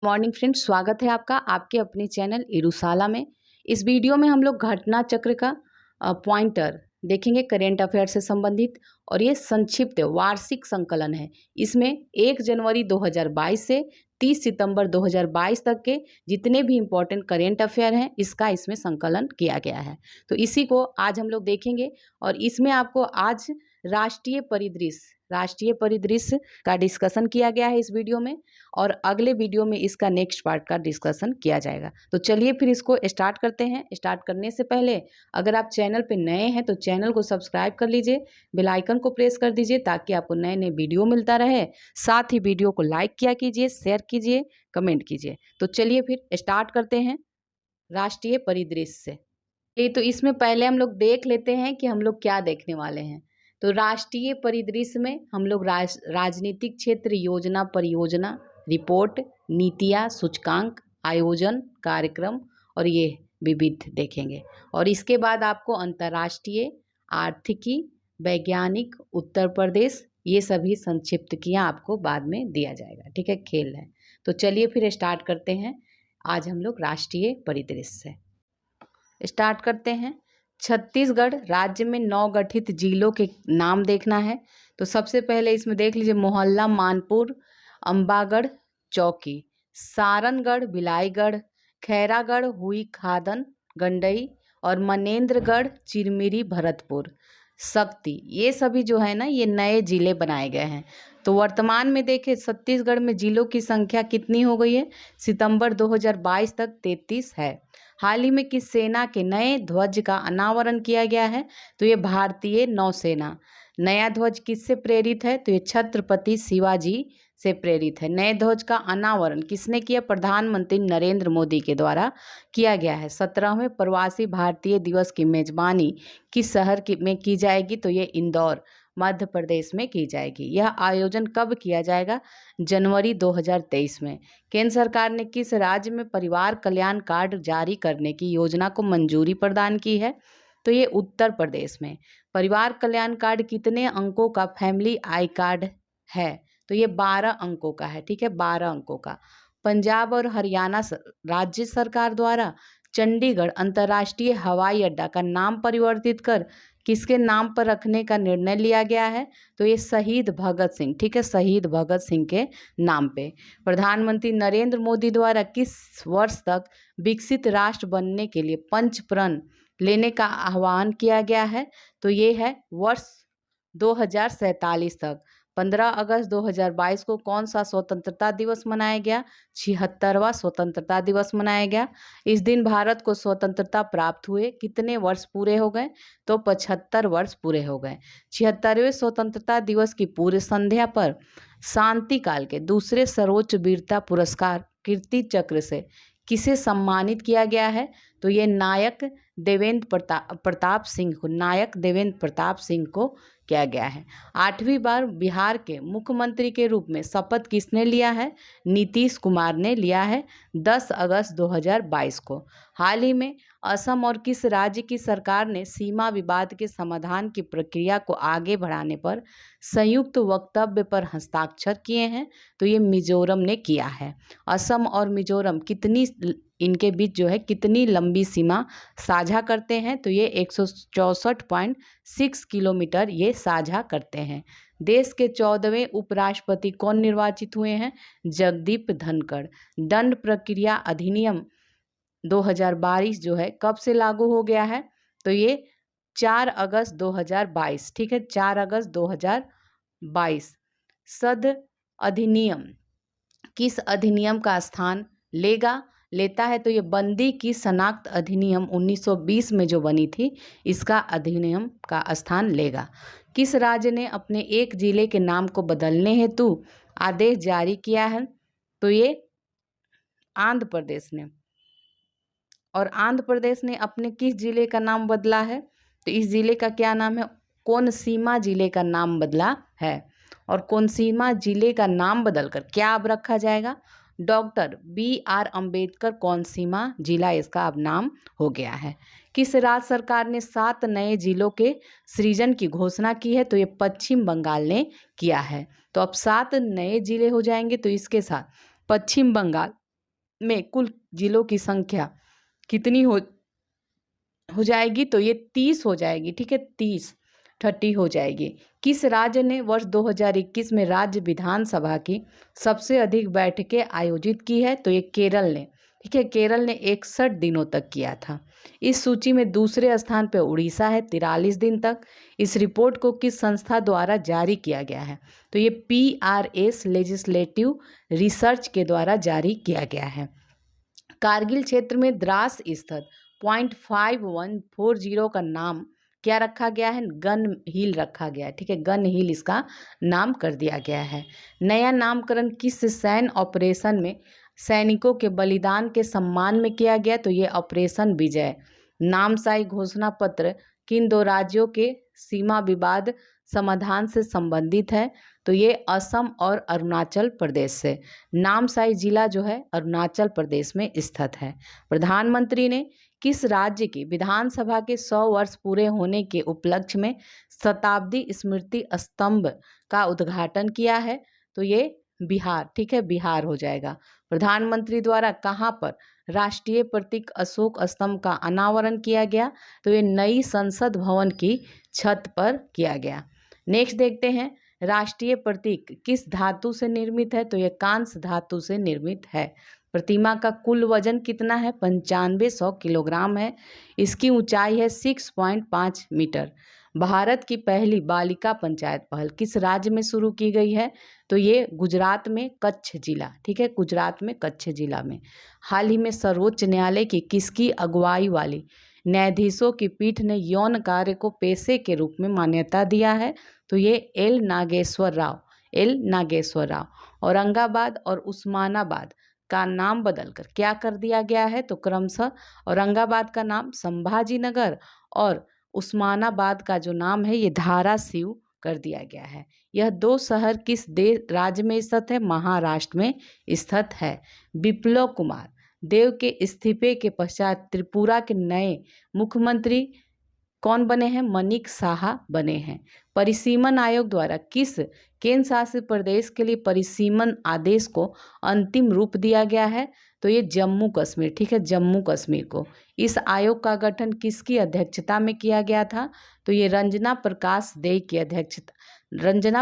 Morning friends, स्वागत है आपका आपके अपने चैनल एडुशाला में। इस वीडियो में हम लोग घटना चक्र का पॉइंटर देखेंगे करेंट अफेयर से संबंधित, और ये संक्षिप्त वार्षिक संकलन है। इसमें 1 जनवरी 2022 से 30 सितंबर 2022 तक के जितने भी इम्पोर्टेंट करेंट अफेयर हैं इसका इसमें संकलन किया गया है। तो इसी को आज हम लोग देखेंगे, और इसमें आपको आज राष्ट्रीय परिदृश्य का डिस्कशन किया गया है इस वीडियो में, और अगले वीडियो में इसका नेक्स्ट पार्ट का डिस्कशन किया जाएगा। तो चलिए फिर इसको स्टार्ट करते हैं। स्टार्ट करने से पहले अगर आप चैनल पे नए हैं तो चैनल को सब्सक्राइब कर लीजिए, बेल आइकन को प्रेस कर दीजिए ताकि आपको नए नए वीडियो मिलता रहे। साथ ही वीडियो को लाइक किया कीजिए, शेयर कीजिए, कमेंट कीजिए। तो चलिए फिर स्टार्ट करते हैं राष्ट्रीय परिदृश्य से। तो इसमें पहले हम लोग देख लेते हैं कि हम लोग क्या देखने वाले हैं। तो राष्ट्रीय परिदृश्य में हम लोग राजनीतिक क्षेत्र योजना परियोजना रिपोर्ट, नीतियाँ, सूचकांक, आयोजन, कार्यक्रम और ये विविध देखेंगे। और इसके बाद आपको अंतर्राष्ट्रीय, आर्थिकी, वैज्ञानिक, उत्तर प्रदेश, ये सभी संक्षिप्तकियाँ आपको बाद में दिया जाएगा। ठीक है, खेल है। तो चलिए फिर स्टार्ट करते हैं। आज हम लोग राष्ट्रीय परिदृश्य से स्टार्ट करते हैं। छत्तीसगढ़ राज्य में 9 गठित जिलों के नाम देखना है। तो सबसे पहले इसमें देख लीजिए मोहल्ला मानपुर, अंबागढ़ चौकी, सारनगढ़ बिलाईगढ़, खैरागढ़ हुई खादन गंडई और मनेन्द्रगढ़ चिरमिरी भरतपुर शक्ति, ये सभी जो है ना ये नए जिले बनाए गए हैं। तो वर्तमान में देखें छत्तीसगढ़ में जिलों की संख्या कितनी हो गई है, सितंबर 2022 तक 33 है। हाल ही में किस सेना के नए ध्वज का अनावरण किया गया है, तो ये भारतीय नौसेना। नया ध्वज किससे प्रेरित है, तो ये छत्रपति शिवाजी से प्रेरित है। नए ध्वज का अनावरण किसने किया, प्रधानमंत्री नरेंद्र मोदी के द्वारा किया गया है। 17वें प्रवासी भारतीय दिवस की मेजबानी किस शहर में की जाएगी, तो ये इंदौर मध्य प्रदेश में की जाएगी। यह आयोजन कब किया जाएगा, जनवरी 2023 में। केंद्र सरकार ने किस राज्य में परिवार कल्याण कार्ड जारी करने की योजना को मंजूरी प्रदान की है, तो ये उत्तर प्रदेश में। परिवार कल्याण कार्ड कितने अंकों का फैमिली आई कार्ड है, तो ये 12 अंकों का है। ठीक है, 12 अंकों का। पंजाब और हरियाणा राज्य सरकार द्वारा चंडीगढ़ अंतर्राष्ट्रीय हवाई अड्डा का नाम परिवर्तित कर किसके नाम पर रखने का निर्णय लिया गया है, तो ये शहीद भगत सिंह, ठीक है, शहीद भगत सिंह के नाम पे। प्रधानमंत्री नरेंद्र मोदी द्वारा किस वर्ष तक विकसित राष्ट्र बनने के लिए पंच प्रण लेने का आह्वान किया गया है, तो ये है वर्ष 2047 तक। 15 अगस्त 2022 को कौन सा स्वतंत्रता दिवस मनाया गया, 76वां स्वतंत्रता दिवस मनाया गया। इस दिन भारत को स्वतंत्रता प्राप्त हुए कितने वर्ष पूरे हो गए, तो 75 वर्ष पूरे हो गए। 76वें स्वतंत्रता दिवस की पूर्व संध्या पर शांति काल के दूसरे सर्वोच्च वीरता पुरस्कार कीर्ति चक्र से किसे सम्मानित किया गया है, तो ये नायक देवेंद्र प्रताप सिंह को, नायक देवेंद्र प्रताप सिंह को किया गया है। 8वीं बार बिहार के मुख्यमंत्री के रूप में शपथ किसने लिया है, नीतीश कुमार ने लिया है 10 अगस्त 2022 को। हाल ही में असम और किस राज्य की सरकार ने सीमा विवाद के समाधान की प्रक्रिया को आगे बढ़ाने पर संयुक्त वक्तव्य पर हस्ताक्षर किए हैं, तो ये मिजोरम ने किया है। असम और मिजोरम कितनी इनके बीच जो है कितनी लंबी सीमा साझा करते हैं, तो ये 164.6 किलोमीटर ये साझा करते हैं। देश के 14वें उपराष्ट्रपति कौन निर्वाचित हुए हैं, जगदीप धनखड़। दंड प्रक्रिया अधिनियम 2022 जो है कब से लागू हो गया है, तो ये 4 अगस्त 2022, ठीक है, 4 अगस्त 2022। सद अधिनियम किस अधिनियम का स्थान लेता है, तो ये बंदी की शनाख्त अधिनियम 1920 में जो बनी थी इसका अधिनियम का स्थान लेगा। किस राज्य ने अपने एक जिले के नाम को बदलने हेतु आदेश जारी किया है, तो ये आंध्र प्रदेश ने। और आंध्र प्रदेश ने अपने किस जिले का नाम बदला है, तो इस जिले का क्या नाम है, कोनसीमा जिले का नाम बदला है। और कोनसीमा जिले का नाम बदलकर क्या अब रखा जाएगा, डॉक्टर BR अम्बेडकर कोनसीमा जिला इसका अब नाम हो गया है। किस राज्य सरकार ने 7 नए जिलों के सृजन की घोषणा की है, तो ये पश्चिम बंगाल ने किया है। तो अब 7 नए जिले हो जाएंगे, तो इसके साथ पश्चिम बंगाल में कुल जिलों की संख्या कितनी हो जाएगी? तो ये 30 हो जाएगी। ठीक है, 30 हो जाएगी। किस राज्य ने वर्ष 2021 में राज्य विधानसभा की सबसे अधिक बैठकें आयोजित की है? तो ये केरल ने। ठीक है, केरल ने 61 दिनों तक किया था। इस सूची में दूसरे स्थान पर उड़ीसा है 43 दिन तक। इस रिपोर्ट को किस संस्था द्वारा जारी किया गया है? तो ये PRS लेजिस्लेटिव रिसर्च के द्वारा जारी किया गया है। कारगिल क्षेत्र में द्रास स्थित 0.5140 का नाम क्या रखा गया है? गन हिल रखा गया है। ठीक है, गन हिल इसका नाम कर दिया गया है। नया नामकरण किस सैन्य ऑपरेशन में सैनिकों के बलिदान के सम्मान में किया गया? तो ये ऑपरेशन विजय। नामसाई घोषणा पत्र किन दो राज्यों के सीमा विवाद समाधान से संबंधित है? तो ये असम और अरुणाचल प्रदेश से। नामसाई जिला जो है अरुणाचल प्रदेश में स्थित है। प्रधानमंत्री ने किस राज्य की विधानसभा के 100 वर्ष पूरे होने के उपलक्ष्य में शताब्दी स्मृति स्तंभ का उद्घाटन किया है? तो ये बिहार। ठीक है, बिहार हो जाएगा। प्रधानमंत्री द्वारा कहाँ पर राष्ट्रीय प्रतीक अशोक स्तंभ का अनावरण किया गया? तो ये नई संसद भवन की छत पर किया गया। नेक्स्ट देखते हैं, राष्ट्रीय प्रतीक किस धातु से निर्मित है? तो ये कांस्य धातु से निर्मित है। प्रतिमा का कुल वजन कितना है? 9500 किलोग्राम है। इसकी ऊंचाई है 6.5 मीटर। भारत की पहली बालिका पंचायत पहल किस राज्य में शुरू की गई है? तो ये गुजरात में कच्छ जिला। ठीक है, गुजरात में कच्छ जिला में। हाल ही में सर्वोच्च न्यायालय की किसकी अगुवाई वाली न्यायाधीशों की पीठ ने यौन कार्य को पेशे के रूप में मान्यता दिया है? तो ये एल नागेश्वर राव। औरंगाबाद और उस्मानाबाद का नाम बदलकर क्या कर दिया गया है? तो क्रमशः औरंगाबाद का नाम संभाजी नगर और उस्मानाबाद का जो नाम है ये धाराशिव कर दिया गया है। यह दो शहर किस राज्य में स्थित है? महाराष्ट्र में स्थित है। बिप्लब कुमार देव के इस्तीफे के पश्चात त्रिपुरा के नए मुख्यमंत्री कौन बने हैं? मनिक साहा बने हैं। परिसीमन आयोग द्वारा किस केंद्र शासित प्रदेश के लिए परिसीमन आदेश को अंतिम रूप दिया गया है? तो ये जम्मू कश्मीर। ठीक है, जम्मू कश्मीर को। इस आयोग का गठन किसकी अध्यक्षता में किया गया था? तो ये रंजना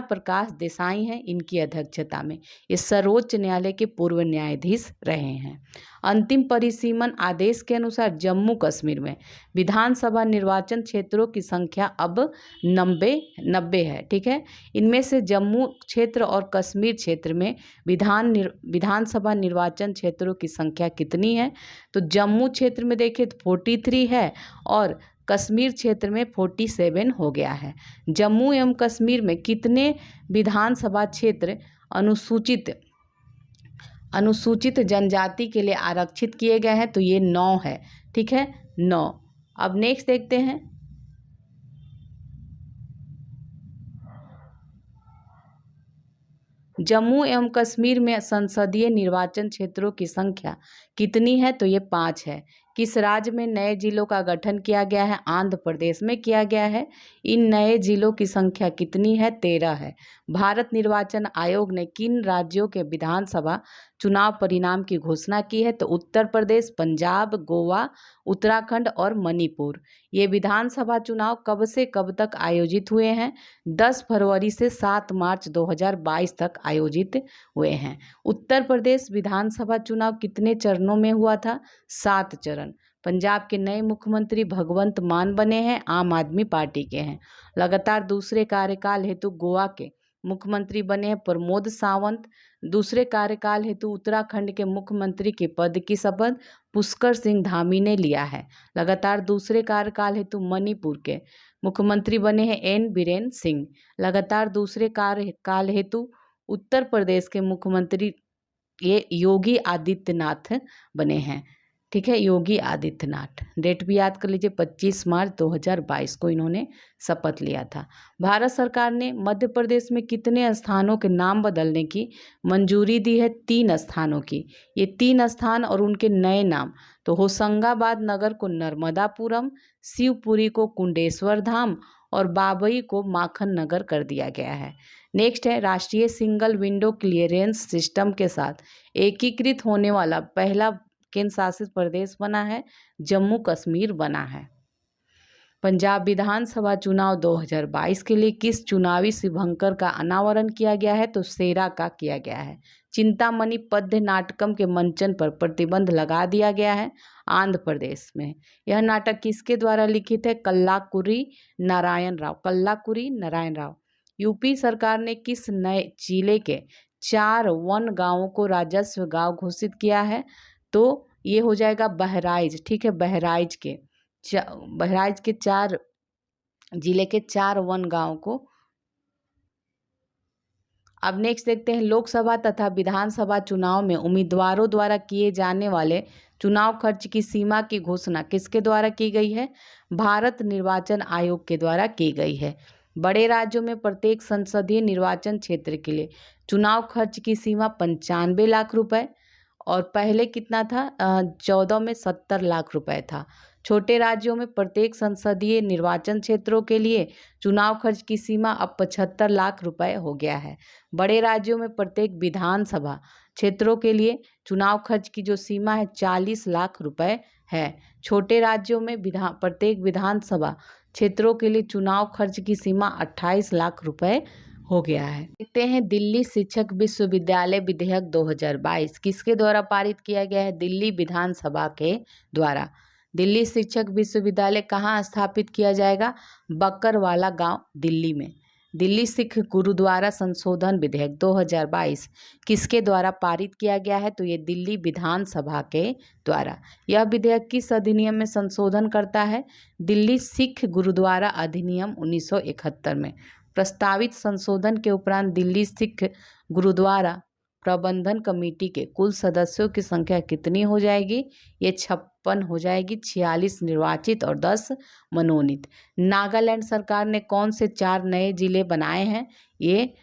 प्रकाश देसाई हैं इनकी अध्यक्षता में। ये सर्वोच्च न्यायालय के पूर्व न्यायाधीश रहे हैं। अंतिम परिसीमन आदेश के अनुसार जम्मू कश्मीर में विधानसभा निर्वाचन क्षेत्रों की संख्या अब 90 है। ठीक है, इनमें से जम्मू क्षेत्र और कश्मीर क्षेत्र में विधानसभा निर्वाचन क्षेत्रों की संख्या कितनी है? तो जम्मू क्षेत्र में देखें तो 43 है और कश्मीर क्षेत्र में 47 हो गया है। जम्मू एवं कश्मीर में कितने विधानसभा क्षेत्र अनुसूचित जनजाति के लिए आरक्षित किए गए हैं? तो ये 9 है। ठीक है, 9। अब नेक्स्ट देखते हैं, जम्मू एवं कश्मीर में संसदीय निर्वाचन क्षेत्रों की संख्या कितनी है? तो ये 5 है। किस राज्य में नए जिलों का गठन किया गया है? आंध्र प्रदेश में किया गया है। इन नए जिलों की संख्या कितनी है? 13 है। भारत निर्वाचन आयोग ने किन राज्यों के विधानसभा चुनाव परिणाम की घोषणा की है? तो उत्तर प्रदेश, पंजाब, गोवा, उत्तराखंड और मणिपुर। ये विधानसभा चुनाव कब से कब तक आयोजित हुए हैं? 10 फरवरी से 7 मार्च 2022 तक आयोजित हुए हैं। उत्तर प्रदेश विधानसभा चुनाव कितने चरणों में हुआ था? 7 चरण। पंजाब के नए मुख्यमंत्री भगवंत मान बने हैं, आम आदमी पार्टी के हैं। लगातार दूसरे कार्यकाल हेतु गोवा के मुख्यमंत्री बने हैं प्रमोद सावंत। दूसरे कार्यकाल हेतु उत्तराखंड के मुख्यमंत्री के पद की शपथ पुष्कर सिंह धामी ने लिया है। लगातार दूसरे कार्यकाल हेतु मणिपुर के मुख्यमंत्री बने हैं एन बीरेन सिंह। लगातार दूसरे कार्यकाल हेतु उत्तर प्रदेश के मुख्यमंत्री ये योगी आदित्यनाथ बने हैं। ठीक है, योगी आदित्यनाथ। डेट भी याद कर लीजिए, 25 मार्च 2022 को इन्होंने शपथ लिया था। भारत सरकार ने मध्य प्रदेश में कितने स्थानों के नाम बदलने की मंजूरी दी है? 3 स्थानों की। ये 3 स्थान और उनके नए नाम, तो होशंगाबाद नगर को नर्मदापुरम, शिवपुरी को कुंडेश्वर धाम और बाबई को माखन नगर कर दिया गया है। नेक्स्ट है राष्ट्रीय सिंगल विंडो क्लियरेंस सिस्टम के साथ एकीकृत होने वाला पहला केंद्र शासित प्रदेश बना है, जम्मू कश्मीर बना है। पंजाब विधानसभा चुनाव 2022 के लिए किस चुनावी शुभंकर का अनावरण किया गया है? तो शेरा का किया गया है। चिंतामणि पद्य नाटकम के मंचन पर प्रतिबंध लगा दिया गया है आंध्र प्रदेश में। यह नाटक किसके द्वारा लिखित है? कल्लाकुरी नारायण राव। कल्लाकुरी नारायण राव। यूपी सरकार ने किस नए जिले के 4 वन गांवों को राजस्व गांव घोषित किया है? तो ये हो जाएगा बहराइच। ठीक है, बहराइच के 4 जिले के 4 वन गांव को। अब नेक्स्ट देखते हैं लोकसभा तथा विधानसभा चुनाव में उम्मीदवारों द्वारा किए जाने वाले चुनाव खर्च की सीमा की घोषणा किसके द्वारा की गई है? भारत निर्वाचन आयोग के द्वारा की गई है। बड़े राज्यों में प्रत्येक संसदीय निर्वाचन क्षेत्र के लिए चुनाव खर्च की सीमा 95 लाख रुपए और पहले कितना था? 14 में 70 लाख रुपए था। छोटे राज्यों में प्रत्येक संसदीय निर्वाचन क्षेत्रों के लिए चुनाव खर्च की सीमा अब 75 लाख रुपए हो गया है। बड़े राज्यों में प्रत्येक विधानसभा क्षेत्रों के लिए चुनाव खर्च की जो सीमा है 40 लाख रुपए है। छोटे राज्यों में प्रत्येक विधानसभा क्षेत्रों के लिए चुनाव खर्च की सीमा 28 लाख रुपए हो गया है। देखते हैं दिल्ली शिक्षक विश्वविद्यालय विधेयक 2022 किसके द्वारा पारित किया गया है? दिल्ली विधानसभा के द्वारा। दिल्ली शिक्षक विश्वविद्यालय कहाँ स्थापित किया जाएगा? बकरवाला गांव, दिल्ली में। दिल्ली सिख गुरुद्वारा संशोधन विधेयक 2022 किसके द्वारा पारित किया गया है? तो ये दिल्ली विधानसभा के द्वारा। यह विधेयक किस अधिनियम में संशोधन करता है? दिल्ली सिख गुरुद्वारा अधिनियम 1971 में। प्रस्तावित संशोधन के उपरांत दिल्ली सिख गुरुद्वारा प्रबंधन कमेटी के कुल सदस्यों की संख्या कितनी हो जाएगी? ये 56 हो जाएगी। 46 निर्वाचित और 10 मनोनीत। नागालैंड सरकार ने कौन से 4 नए जिले बनाए हैं? ये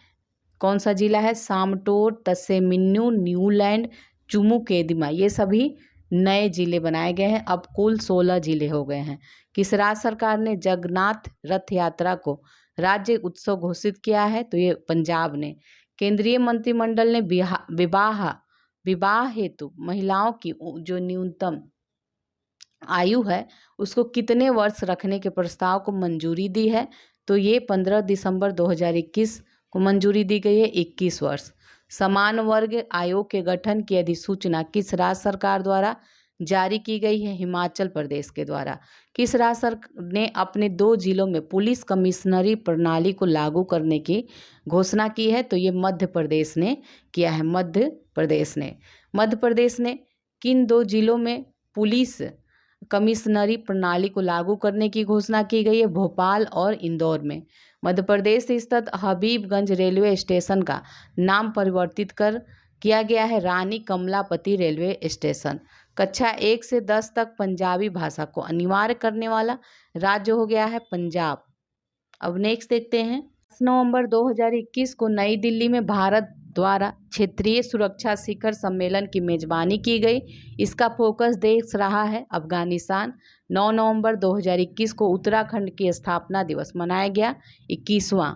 कौन सा जिला है? सामटोर, तसेमिन्यू, न्यूलैंड, चुमुकेदिमा, ये सभी नए जिले बनाए गए हैं। अब कुल 16 जिले हो गए हैं। किस राज्य सरकार ने जगन्नाथ रथ यात्रा को राज्य उत्सव घोषित किया है? तो ये पंजाब ने। केंद्रीय मंत्रिमंडल ने विवाह हेतु महिलाओं की जो न्यूनतम आयु है उसको कितने वर्ष रखने के प्रस्ताव को मंजूरी दी है? तो ये 15 दिसंबर 2021 को मंजूरी दी गई है, 21 वर्ष। समान वर्ग आयोग के गठन की अधिसूचना किस राज्य सरकार द्वारा जारी की गई है? हिमाचल प्रदेश के द्वारा। किस राज्य सरकार ने अपने 2 जिलों में पुलिस कमिश्नरी प्रणाली को लागू करने की घोषणा की है? तो ये मध्य प्रदेश ने किया है। मध्य प्रदेश ने किन 2 जिलों में पुलिस कमिश्नरी प्रणाली को लागू करने की घोषणा की गई है? भोपाल और इंदौर में। मध्य प्रदेश स्थित हबीबगंज रेलवे स्टेशन का नाम परिवर्तित कर किया गया है रानी कमलापति रेलवे स्टेशन। कक्षा 1 से 10 तक पंजाबी भाषा को अनिवार्य करने वाला राज्य हो गया है पंजाब। अब नेक्स्ट देखते हैं 10 नवंबर 2021 को नई दिल्ली में भारत द्वारा क्षेत्रीय सुरक्षा शिखर सम्मेलन की मेजबानी की गई। इसका फोकस देश रहा है अफगानिस्तान। 9 नवंबर 2021 को उत्तराखंड की स्थापना दिवस मनाया गया। 21वां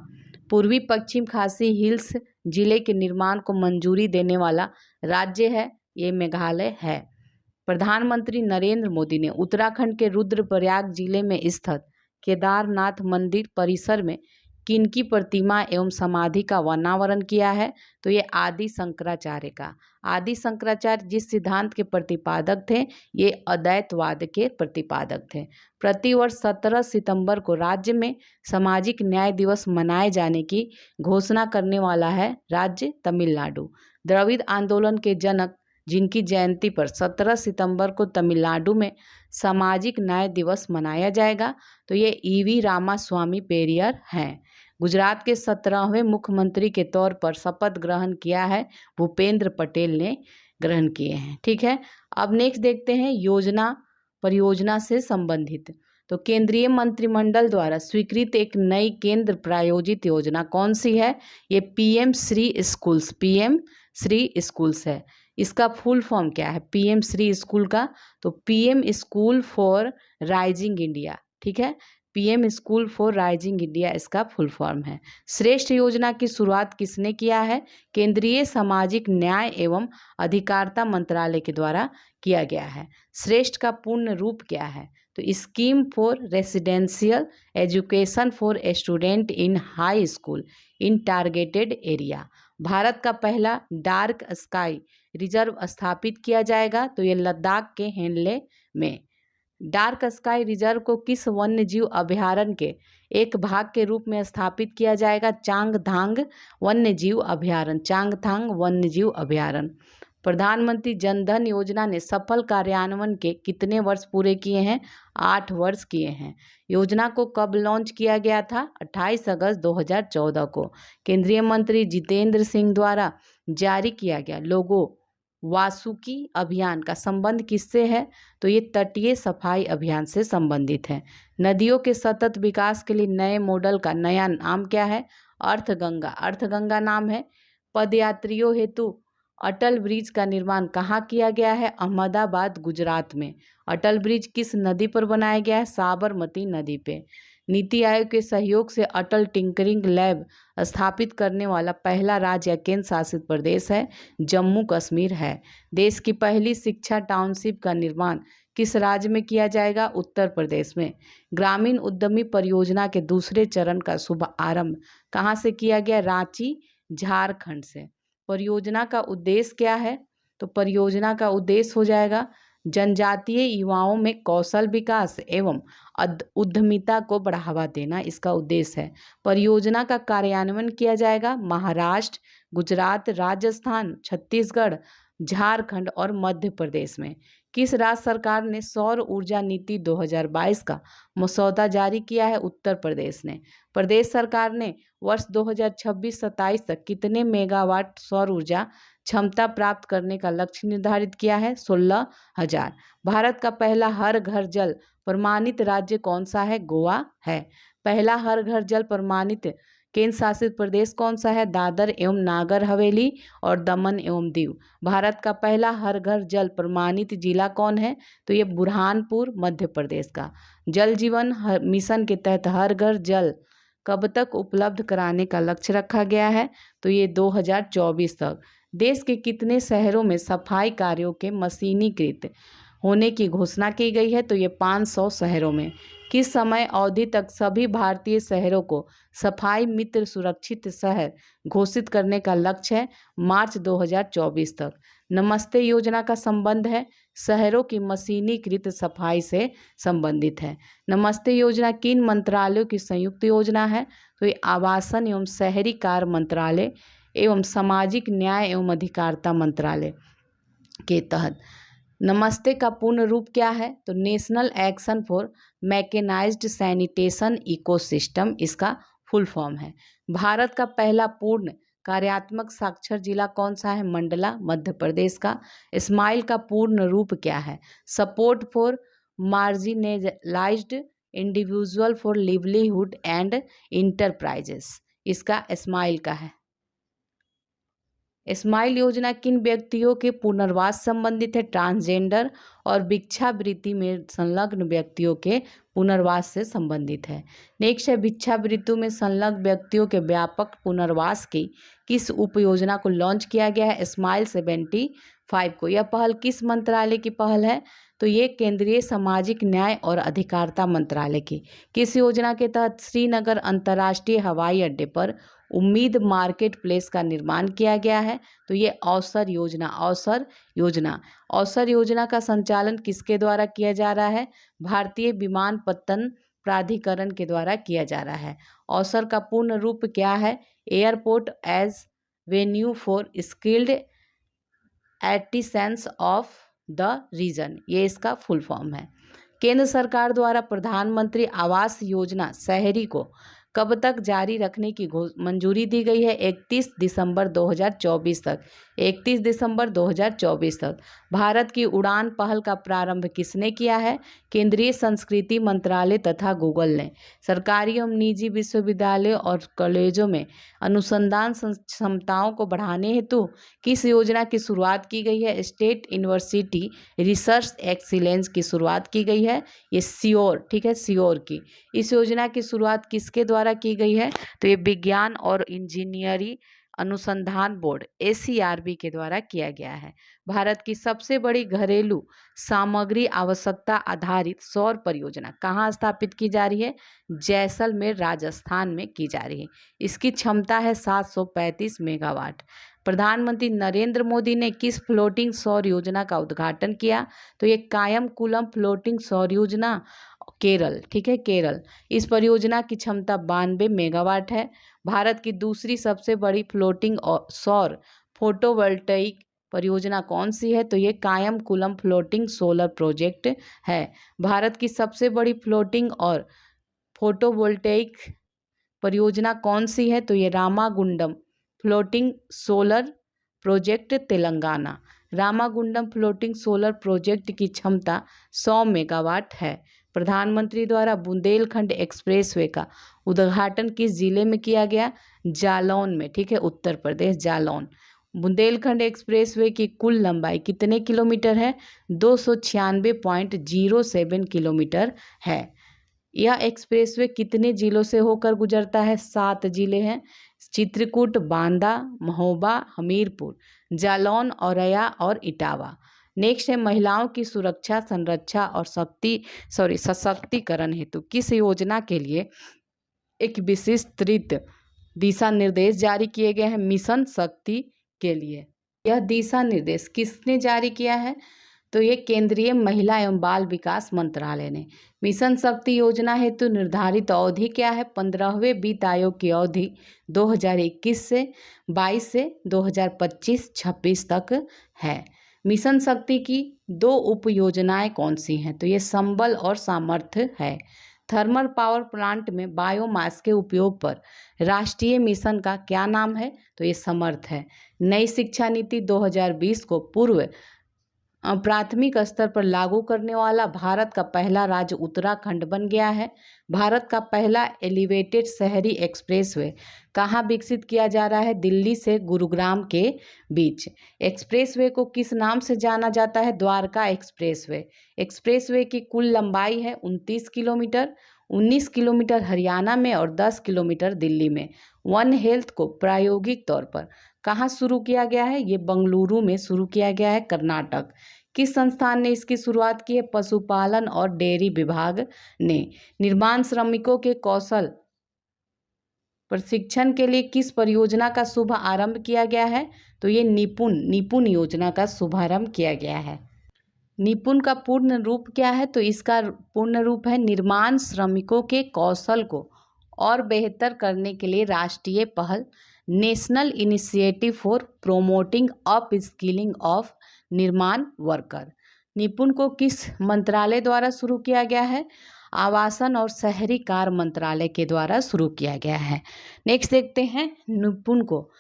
पूर्वी पश्चिम खासी हिल्स जिले के निर्माण को मंजूरी देने वाला राज्य है, ये मेघालय है। प्रधानमंत्री नरेंद्र मोदी ने उत्तराखंड के रुद्रप्रयाग जिले में स्थित केदारनाथ मंदिर परिसर में किनकी प्रतिमा एवं समाधि का अनावरण किया है? तो ये आदि शंकराचार्य का। आदि शंकराचार्य जिस सिद्धांत के प्रतिपादक थे, ये अद्वैतवाद के प्रतिपादक थे। प्रतिवर्ष 17 सितंबर को राज्य में सामाजिक न्याय दिवस मनाए जाने की घोषणा करने वाला है राज्य तमिलनाडु। द्रविड़ आंदोलन के जनक जिनकी जयंती पर 17 सितंबर को तमिलनाडु में सामाजिक न्याय दिवस मनाया जाएगा, तो ये ईवी रामास्वामी पेरियर हैं। गुजरात के 17वें मुख्यमंत्री के तौर पर शपथ ग्रहण किया है भूपेंद्र पटेल ने ग्रहण किए हैं। ठीक है, अब नेक्स्ट देखते हैं परियोजना से संबंधित। तो केंद्रीय मंत्रिमंडल द्वारा स्वीकृत एक नई केंद्र प्रायोजित योजना कौन सी है? ये पीएम श्री स्कूल्स है। इसका फुल फॉर्म क्या है पीएम श्री स्कूल का? तो PM school for rising India. ठीक है, PM school for rising India इसका फुल फॉर्म है। श्रेष्ठ योजना की शुरुआत किसने किया है? केंद्रीय सामाजिक न्याय एवं अधिकारिता मंत्रालय के द्वारा किया गया है। श्रेष्ठ का पूर्ण रूप क्या है? तो scheme for residential education for student in high school in targeted area. Bharat का पहला डार्क स्काई रिजर्व स्थापित किया जाएगा, तो ये लद्दाख के हेनले में। डार्क स्काई रिजर्व को किस वन्य जीव अभयारण्य के एक भाग के रूप में स्थापित किया जाएगा? चांगथांग वन्य जीव अभयारण्य, चांगथांग वन्य जीव अभयारण्य। प्रधानमंत्री जनधन योजना ने सफल कार्यान्वयन के कितने वर्ष पूरे किए हैं? 8 वर्ष किए हैं। योजना को कब लॉन्च किया गया था? 28 अगस्त 2014 को केंद्रीय मंत्री जितेंद्र सिंह द्वारा जारी किया गया लोगो वासुकी अभियान का संबंध किससे है? तो ये तटीय सफाई अभियान से संबंधित है। नदियों के सतत विकास के लिए नए मॉडल का नया नाम क्या है? अर्थगंगा, अर्थगंगा नाम है। पदयात्रियों हेतु अटल ब्रिज का निर्माण कहाँ किया गया है? अहमदाबाद, गुजरात में। अटल ब्रिज किस नदी पर बनाया गया है? साबरमती नदी पे। नीति आयोग के सहयोग से अटल टिंकरिंग लैब स्थापित करने वाला पहला राज्य या केंद्र शासित प्रदेश है? जम्मू कश्मीर है। देश की पहली शिक्षा टाउनशिप का निर्माण किस राज्य में किया जाएगा? उत्तर प्रदेश में। ग्रामीण उद्यमी परियोजना के दूसरे चरण का शुभारंभ कहाँ से किया गया? रांची, झारखंड से। परियोजना का उद्देश्य क्या है? तो परियोजना का उद्देश्य हो जाएगा जनजातीय युवाओं में कौशल विकास एवं उद्यमिता को बढ़ावा देना, इसका उद्देश्य है। परियोजना का कार्यान्वयन किया जाएगा महाराष्ट्र, गुजरात, राजस्थान, छत्तीसगढ़, झारखंड और मध्य प्रदेश में। किस राज्य सरकार ने सौर ऊर्जा नीति 2022 का मसौदा जारी किया है? उत्तर प्रदेश ने। प्रदेश सरकार ने वर्ष 2026-27 तक कितने मेगावाट सौर ऊर्जा क्षमता प्राप्त करने का लक्ष्य निर्धारित किया है? 16,000। भारत का पहला हर घर जल प्रमाणित राज्य कौन सा है? गोवा है। पहला हर घर जल प्रमाणित केंद्र शासित प्रदेश कौन सा है? दादर एवं नागर हवेली और दमन एवं दीव। भारत का पहला हर घर जल प्रमाणित जिला कौन है? तो ये बुरहानपुर, मध्य प्रदेश का। जल जीवन मिशन के तहत हर घर जल कब तक उपलब्ध कराने का लक्ष्य रखा गया है? तो ये 2024 तक। देश के कितने शहरों में सफाई कार्यों के मशीनीकृत होने की घोषणा की गई है? तो ये 500 शहरों में। किस समय अवधि तक सभी भारतीय शहरों को सफाई मित्र सुरक्षित शहर घोषित करने का लक्ष्य है? मार्च 2024 तक। नमस्ते योजना का संबंध है शहरों की मशीनीकृत सफाई से संबंधित है। नमस्ते योजना किन मंत्रालयों की संयुक्त योजना है? तो ये आवासन एवं शहरी कार्य मंत्रालय एवं सामाजिक न्याय एवं अधिकारिता मंत्रालय के तहत। नमस्ते का पूर्ण रूप क्या है? तो national action for mechanised sanitation ecosystem इसका फुल फॉर्म है। भारत का पहला पूर्ण कार्यात्मक साक्षर जिला कौन सा है? मंडला, मध्य प्रदेश का। स्माइल का पूर्ण रूप क्या है? Support for marginalised individual for livelihood and enterprises, इसका स्माइल का है। स्माइल योजना किन व्यक्तियों के पुनर्वास संबंधित है? ट्रांसजेंडर और भिक्षावृत्ति में संलग्न व्यक्तियों के पुनर्वास से संबंधित है। नेक्स्ट है भिक्षावृत्ति में संलग्न व्यक्तियों के व्यापक पुनर्वास की किस उपयोजना को लॉन्च किया गया है? स्माइल 75 को। यह पहल किस मंत्रालय की पहल है? तो ये केंद्रीय सामाजिक न्याय और अधिकारिता मंत्रालय की। किस योजना के तहत श्रीनगर अंतर्राष्ट्रीय हवाई अड्डे पर उम्मीद मार्केट प्लेस का निर्माण किया गया है? तो ये अवसर योजना, अवसर योजना। अवसर योजना का संचालन किसके द्वारा किया जा रहा है? भारतीय विमानपत्तन प्राधिकरण के द्वारा किया जा रहा है। अवसर का पूर्ण रूप क्या है? Airport as venue for skilled artisans of the region, ये इसका फुल फॉर्म है। केंद्र सरकार द्वारा प्रधानमंत्री आवास योजना शहरी को कब तक जारी रखने की मंजूरी दी गई है? 31 दिसंबर 2024 तक। 31 दिसंबर 2024 तक। भारत की उड़ान पहल का प्रारंभ किसने किया है? केंद्रीय संस्कृति मंत्रालय तथा गूगल ने। सरकारी एवं निजी विश्वविद्यालयों और कॉलेजों में अनुसंधान क्षमताओं को बढ़ाने हेतु किस योजना की शुरुआत की गई है? स्टेट यूनिवर्सिटी रिसर्च एक्सीलेंस की शुरुआत की गई है। ये श्योर, ठीक है, श्योर की। इस योजना की शुरुआत किसके द्वारा की गई है? तो ये विज्ञान और इंजीनियरिंग अनुसंधान बोर्ड ACRB के द्वारा किया गया है। भारत की सबसे बड़ी घरेलू सामग्री आवश्यकता आधारित सौर परियोजना कहाँ स्थापित की जा रही है? जैसलमेर राजस्थान में की जा रही है। इसकी क्षमता है 735 मेगावाट। प्रधानमंत्री नरेंद्र मोदी ने किस फ्लोटिंग सौर योजना का उद्घाटन किया? तो ये कायमकुलम फ्लोटिंग सौर योजना, केरल, ठीक है, केरल। इस परियोजना की क्षमता 92 मेगावाट है। भारत की दूसरी सबसे बड़ी फ्लोटिंग और सौर फोटोवोल्टेइक परियोजना कौन सी है? तो ये कायमकुलम फ्लोटिंग सोलर प्रोजेक्ट है। भारत की सबसे बड़ी फ्लोटिंग और फोटोवोल्टेइक परियोजना कौन सी है? तो ये Ramagundam floating solar project, Telangana. Ramagundam floating solar project की क्षमता 100 मेगावाट है। प्रधानमंत्री द्वारा बुंदेलखंड एक्सप्रेसवे का उद्घाटन किस जिले में किया गया? जालौन में, ठीक है, उत्तर प्रदेश, जालौन। बुंदेलखंड एक्सप्रेसवे की कुल लंबाई कितने किलोमीटर है? 296.07 किलोमीटर है। यह एक्सप्रेसवे कितने जिलों से होकर गुजरता है? 7 जिले हैं। चित्रकूट, बांदा, महोबा, हमीरपुर, जालौन, औरैया और इटावा। नेक्स्ट है महिलाओं की सुरक्षा, संरक्षा और सशक्तिकरण हेतु किस योजना के लिए एक विस्तृत दिशा निर्देश जारी किए गए हैं? मिशन शक्ति के लिए। यह दिशा निर्देश किसने जारी किया है? तो ये केंद्रीय महिला एवं बाल विकास मंत्रालय ने। मिशन शक्ति योजना हेतु निर्धारित अवधि क्या है? 15वें वित्त आयोग की अवधि 2021 से 22 से 2025-26 तक है। मिशन शक्ति की 2 उप योजनाएं कौन सी हैं? तो ये संबल और सामर्थ्य है। थर्मल पावर प्लांट में बायोमास के उपयोग पर राष्ट्रीय मिशन का क्या नाम है? तो ये समर्थ है। नई शिक्षा नीति 2020 को पूर्व प्राथमिक स्तर पर लागू करने वाला भारत का पहला राज्य उत्तराखंड बन गया है। भारत का पहला एलिवेटेड शहरी एक्सप्रेसवे कहाँ विकसित किया जा रहा है? दिल्ली से गुरुग्राम के बीच। एक्सप्रेसवे को किस नाम से जाना जाता है? द्वारका एक्सप्रेसवे। एक्सप्रेसवे की कुल लंबाई है 29 किलोमीटर, 19 किलोमीटर हरियाणा में और 10 किलोमीटर दिल्ली में। वन हेल्थ को प्रायोगिक तौर पर कहाँ शुरू किया गया है? ये बंगलुरु में शुरू किया गया है, कर्नाटक। किस संस्थान ने इसकी शुरुआत की है? पशुपालन और डेयरी विभाग ने। निर्माण श्रमिकों के कौशल प्रशिक्षण के लिए किस परियोजना का शुभ आरंभ किया गया है? तो ये निपुण योजना का शुभारंभ किया गया है। निपुण का पूर्ण रूप क्या है? तो इसका पूर्ण रूप है निर्माण श्रमिकों के कौशल को और बेहतर करने के लिए राष्ट्रीय पहल, national initiative for promoting up skilling of निर्माण वर्कर। निपुण को किस मंत्रालय द्वारा शुरू किया गया है? आवासन और शहरी कार्य मंत्रालय के द्वारा शुरू किया गया है। नेक्स्ट देखते हैं निपुण को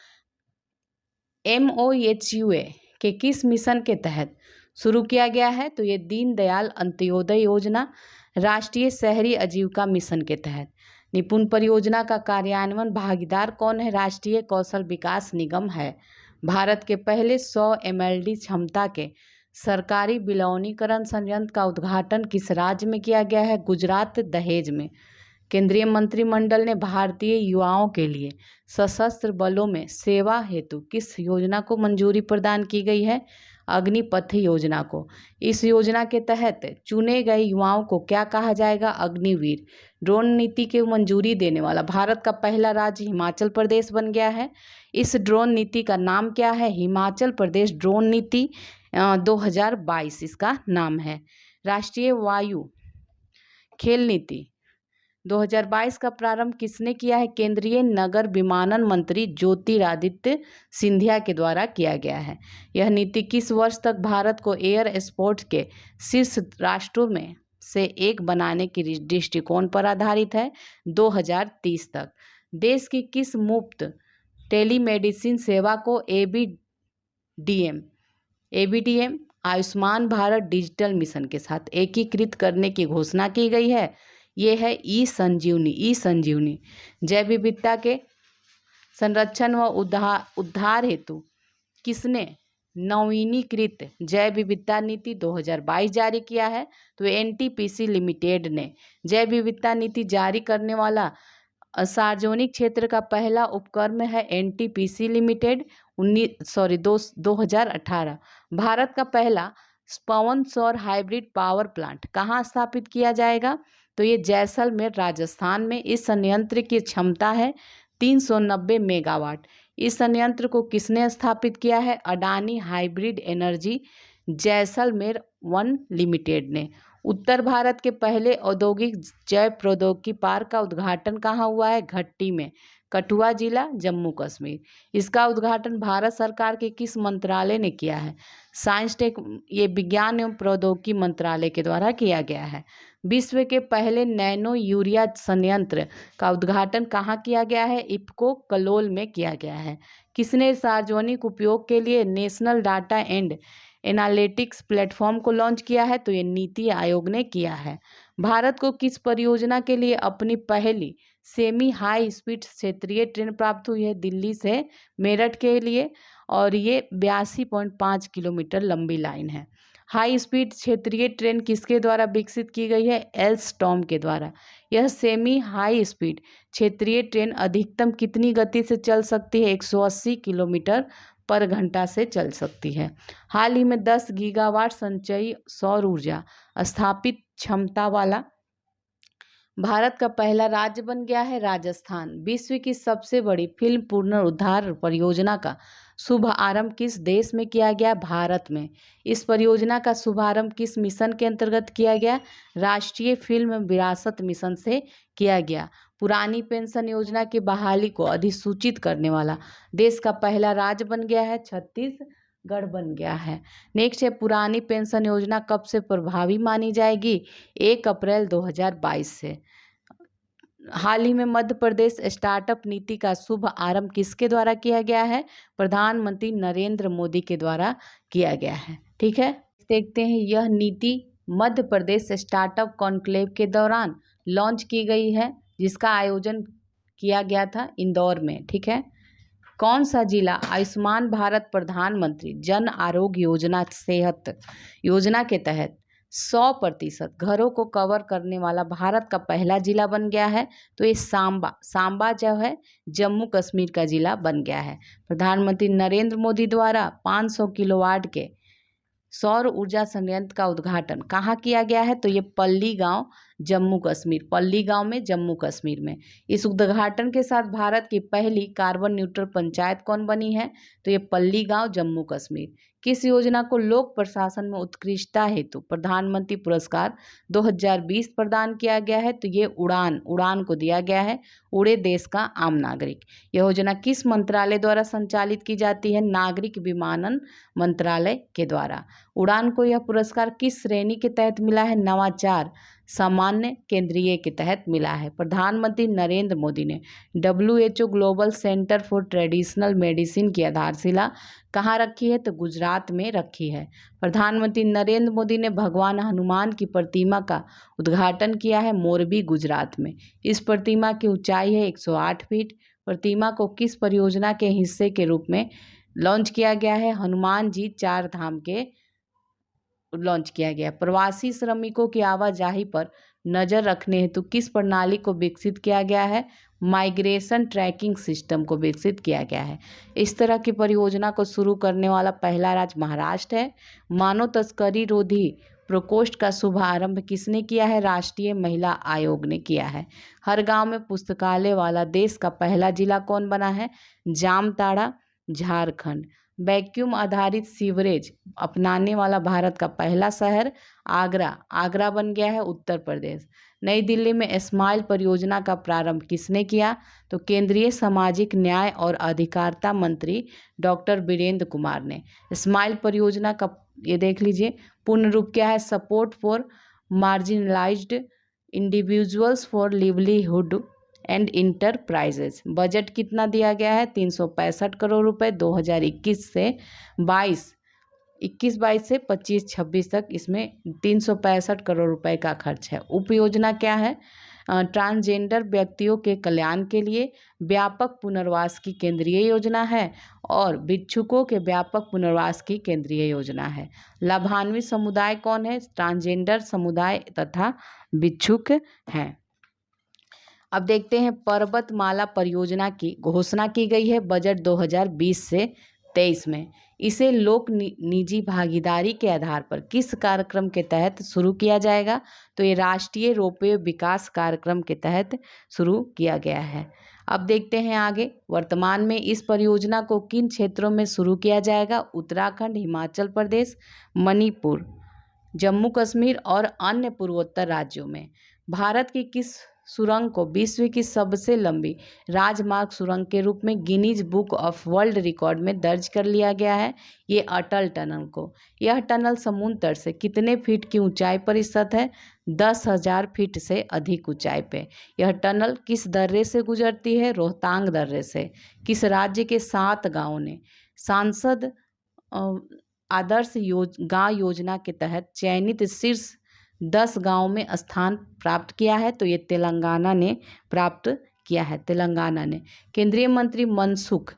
MOHUA के किस मिशन के तहत शुरू किया गया है? तो ये दीनदयाल अंत्योदय योजना, राष्ट्रीय शहरी आजीविका मिशन के तहत। निपुण परियोजना का कार्यान्वयन भागीदार कौन है? राष्ट्रीय कौशल विकास निगम है। भारत के पहले 100 MLD क्षमता के सरकारी विलवनीकरण संयंत्र का उद्घाटन किस राज्य में किया गया है? गुजरात, दहेज में। केंद्रीय मंत्रिमंडल ने भारतीय युवाओं के लिए सशस्त्र बलों में सेवा हेतु किस योजना को मंजूरी प्रदान की गई है? अग्निपथ योजना को। इस योजना के तहत चुने गए युवाओं को क्या कहा जाएगा? अग्निवीर। ड्रोन नीति की मंजूरी देने वाला भारत का पहला राज्य हिमाचल प्रदेश बन गया है। इस ड्रोन नीति का नाम क्या है? हिमाचल प्रदेश ड्रोन नीति 2022 इसका नाम है। राष्ट्रीय वायु खेल नीति 2022 का प्रारंभ किसने किया है? केंद्रीय नगर विमानन मंत्री ज्योतिरादित्य सिंधिया के द्वारा किया गया है। यह नीति किस वर्ष तक भारत को एयर स्पोर्ट्स के शीर्ष राष्ट्रों में से 1 बनाने की दृष्टिकोण पर आधारित है 2030 तक। देश की किस मुफ्त टेलीमेडिसिन सेवा को ABDM Ayushman Bharat digital mission के साथ एकीकृत करने की घोषणा की गई है? ये है ई संजीवनी। जैव विविधता के संरक्षण व उद्धार हेतु किसने नवीनीकृत जैव विविधता नीति 2022 जारी किया है? तो एनटीपीसी लिमिटेड ने। जैव विविधता नीति जारी करने वाला सार्वजनिक क्षेत्र का पहला उपक्रम है एनटीपीसी लिमिटेड 2018। भारत का पहला पवन सौर हाइब्रिड पावर प्लांट कहाँ स्थापित किया जाएगा? तो ये जैसलमेर राजस्थान में। इस संयंत्र की क्षमता है 390 मेगावाट। इस संयंत्र को किसने स्थापित किया है? Adani hybrid energy Jaisalmer 1 limited ने। उत्तर भारत के पहले औद्योगिक जैव प्रौद्योगिकी पार्क का उद्घाटन कहाँ हुआ है? घट्टी में, कठुआ जिला, जम्मू कश्मीर। इसका उद्घाटन भारत सरकार के किस मंत्रालय ने किया है? ये विज्ञान एवं प्रौद्योगिकी मंत्रालय के द्वारा किया गया है। विश्व के पहले नैनो यूरिया संयंत्र का उद्घाटन कहाँ किया गया है? इफ्को कलोल में किया गया है। किसने सार्वजनिक उपयोग के लिए national data and analytics platform को लॉन्च किया है? तो ये नीति आयोग ने किया है। भारत को किस परियोजना के लिए अपनी पहली सेमी हाई स्पीड क्षेत्रीय ट्रेन प्राप्त हुई है? दिल्ली से मेरठ के लिए, और ये 82.5 किलोमीटर लंबी लाइन है। हाई स्पीड क्षेत्रीय ट्रेन किसके द्वारा विकसित की गई है? एल्स्टॉम के द्वारा। यह सेमी हाई स्पीड क्षेत्रीय ट्रेन अधिकतम कितनी गति से चल सकती है? 180 किलोमीटर पर घंटा से चल सकती है। हाल ही में 10 गीगावाट संचयी सौर ऊर्जा स्थापित क्षमता वाला भारत का पहला राज्य बन गया है राजस्थान। विश्व की सबसे बड़ी फिल्म पुनरुद्धार परियोजना का शुभारंभ किस देश में किया गया? भारत में। इस परियोजना का शुभारंभ किस मिशन के अंतर्गत किया गया? राष्ट्रीय फिल्म विरासत मिशन से किया गया। पुरानी पेंशन योजना की बहाली को अधिसूचित करने वाला देश का पहला राज्य बन गया है छत्तीसगढ़ बन गया है। नेक्स्ट है, पुरानी पेंशन योजना कब से प्रभावी मानी जाएगी? 1 अप्रैल 2022 से। हाल ही में मध्य प्रदेश स्टार्टअप नीति का शुभ आरंभ किसके द्वारा किया गया है? प्रधानमंत्री नरेंद्र मोदी के द्वारा किया गया है। ठीक है, देखते हैं यह नीति मध्य प्रदेश स्टार्टअप कॉन्क्लेव के दौरान लॉन्च की गई है, जिसका आयोजन किया गया था इंदौर में। ठीक है, कौन सा जिला आयुष्मान भारत प्रधानमंत्री जन आरोग्य योजना सेहत योजना के तहत 100% घरों को कवर करने वाला भारत का पहला जिला बन गया है? तो ये सांबा जो है जम्मू कश्मीर का जिला बन गया है। प्रधानमंत्री नरेंद्र मोदी द्वारा 500 किलोवाट के सौर ऊर्जा संयंत्र का उद्घाटन कहाँ किया गया है? तो ये पल्ली गांव में जम्मू कश्मीर में। इस उद्घाटन के साथ भारत की पहली कार्बन न्यूट्रल पंचायत कौन बनी है? तो ये पल्ली गांव जम्मू कश्मीर। किस योजना को लोक प्रशासन में उत्कृष्टता हेतु प्रधानमंत्री पुरस्कार 2020 प्रदान किया गया है? तो ये उड़ान को दिया गया है, उड़े देश का आम नागरिक। यह योजना किस मंत्रालय द्वारा संचालित की जाती है? नागरिक विमानन मंत्रालय के द्वारा। उड़ान को यह पुरस्कार किस श्रेणी के तहत मिला है? नवाचार सामान्य केंद्रीय के तहत मिला है। प्रधानमंत्री नरेंद्र मोदी ने WHO global centre for traditional medicine की आधारशिला कहाँ रखी है? तो गुजरात में रखी है। प्रधानमंत्री नरेंद्र मोदी ने भगवान हनुमान की प्रतिमा का उद्घाटन किया है मोरबी, गुजरात में। इस प्रतिमा की ऊंचाई है 108 फीट। प्रतिमा को किस परियोजना के हिस्से के रूप में लॉन्च किया गया है? हनुमान जी 4 धाम के लॉन्च किया गया। प्रवासी श्रमिकों की आवाजाही पर नजर रखने हेतु किस प्रणाली को विकसित किया गया है? माइग्रेशन ट्रैकिंग सिस्टम को विकसित किया गया है। इस तरह की परियोजना को शुरू करने वाला पहला राज्य महाराष्ट्र है। मानव तस्करी रोधी प्रकोष्ठ का शुभारंभ किसने किया है? राष्ट्रीय महिला आयोग ने किया है। हर गांव में पुस्तकालय वाला देश का पहला जिला कौन बना है? जामताड़ा, झारखंड। वैक्यूम आधारित सीवरेज अपनाने वाला भारत का पहला शहर आगरा बन गया है, उत्तर प्रदेश। नई दिल्ली में स्माइल परियोजना का प्रारंभ किसने किया? तो केंद्रीय सामाजिक न्याय और अधिकारिता मंत्री डॉक्टर वीरेंद्र कुमार ने। स्माइल परियोजना का ये देख लीजिए पूर्ण रूप क्या है? Support for marginalised individuals for livelihood and enterprises. Budget कितना दिया गया है? 365 करोड़ रुपए 2021 से 21-22 से 25-26 तक इसमें 365 करोड़ रुपए का खर्च है। उप योजना क्या है? ट्रांसजेंडर व्यक्तियों के कल्याण के लिए व्यापक पुनर्वास की केंद्रीय योजना है और भिक्षुकों के व्यापक पुनर्वास की केंद्रीय योजना है। लाभान्वित समुदाय कौन है? ट्रांसजेंडर समुदाय तथा भिक्षुक हैं। अब देखते हैं पर्वतमाला परियोजना की घोषणा की गई है बजट 2020 से 23 में। इसे लोक निजी भागीदारी के आधार पर किस कार्यक्रम के तहत शुरू किया जाएगा? तो ये राष्ट्रीय रोपवे विकास कार्यक्रम के तहत शुरू किया गया है। अब देखते हैं आगे, वर्तमान में इस परियोजना को किन क्षेत्रों में शुरू किया जाएगा? उत्तराखंड, हिमाचल प्रदेश, मणिपुर, जम्मू कश्मीर और अन्य पूर्वोत्तर राज्यों में। भारत की किस सुरंग को विश्व की सबसे लंबी राजमार्ग सुरंग के रूप में Guinness book of world record में दर्ज कर लिया गया है? ये अटल टनल को। यह टनल समुद्र तट से कितने फीट की ऊंचाई पर स्थित है? 10,000 फीट से अधिक ऊंचाई पे। यह टनल किस दर्रे से गुजरती है? रोहतांग दर्रे से। किस राज्य के 7 गांवों ने सांसद आदर्श गांव योजना के तहत चयनित शीर्ष 10 गांवों में स्थान प्राप्त किया है? तो ये तेलंगाना ने प्राप्त किया है। तेलंगाना ने। केंद्रीय मंत्री मनसुख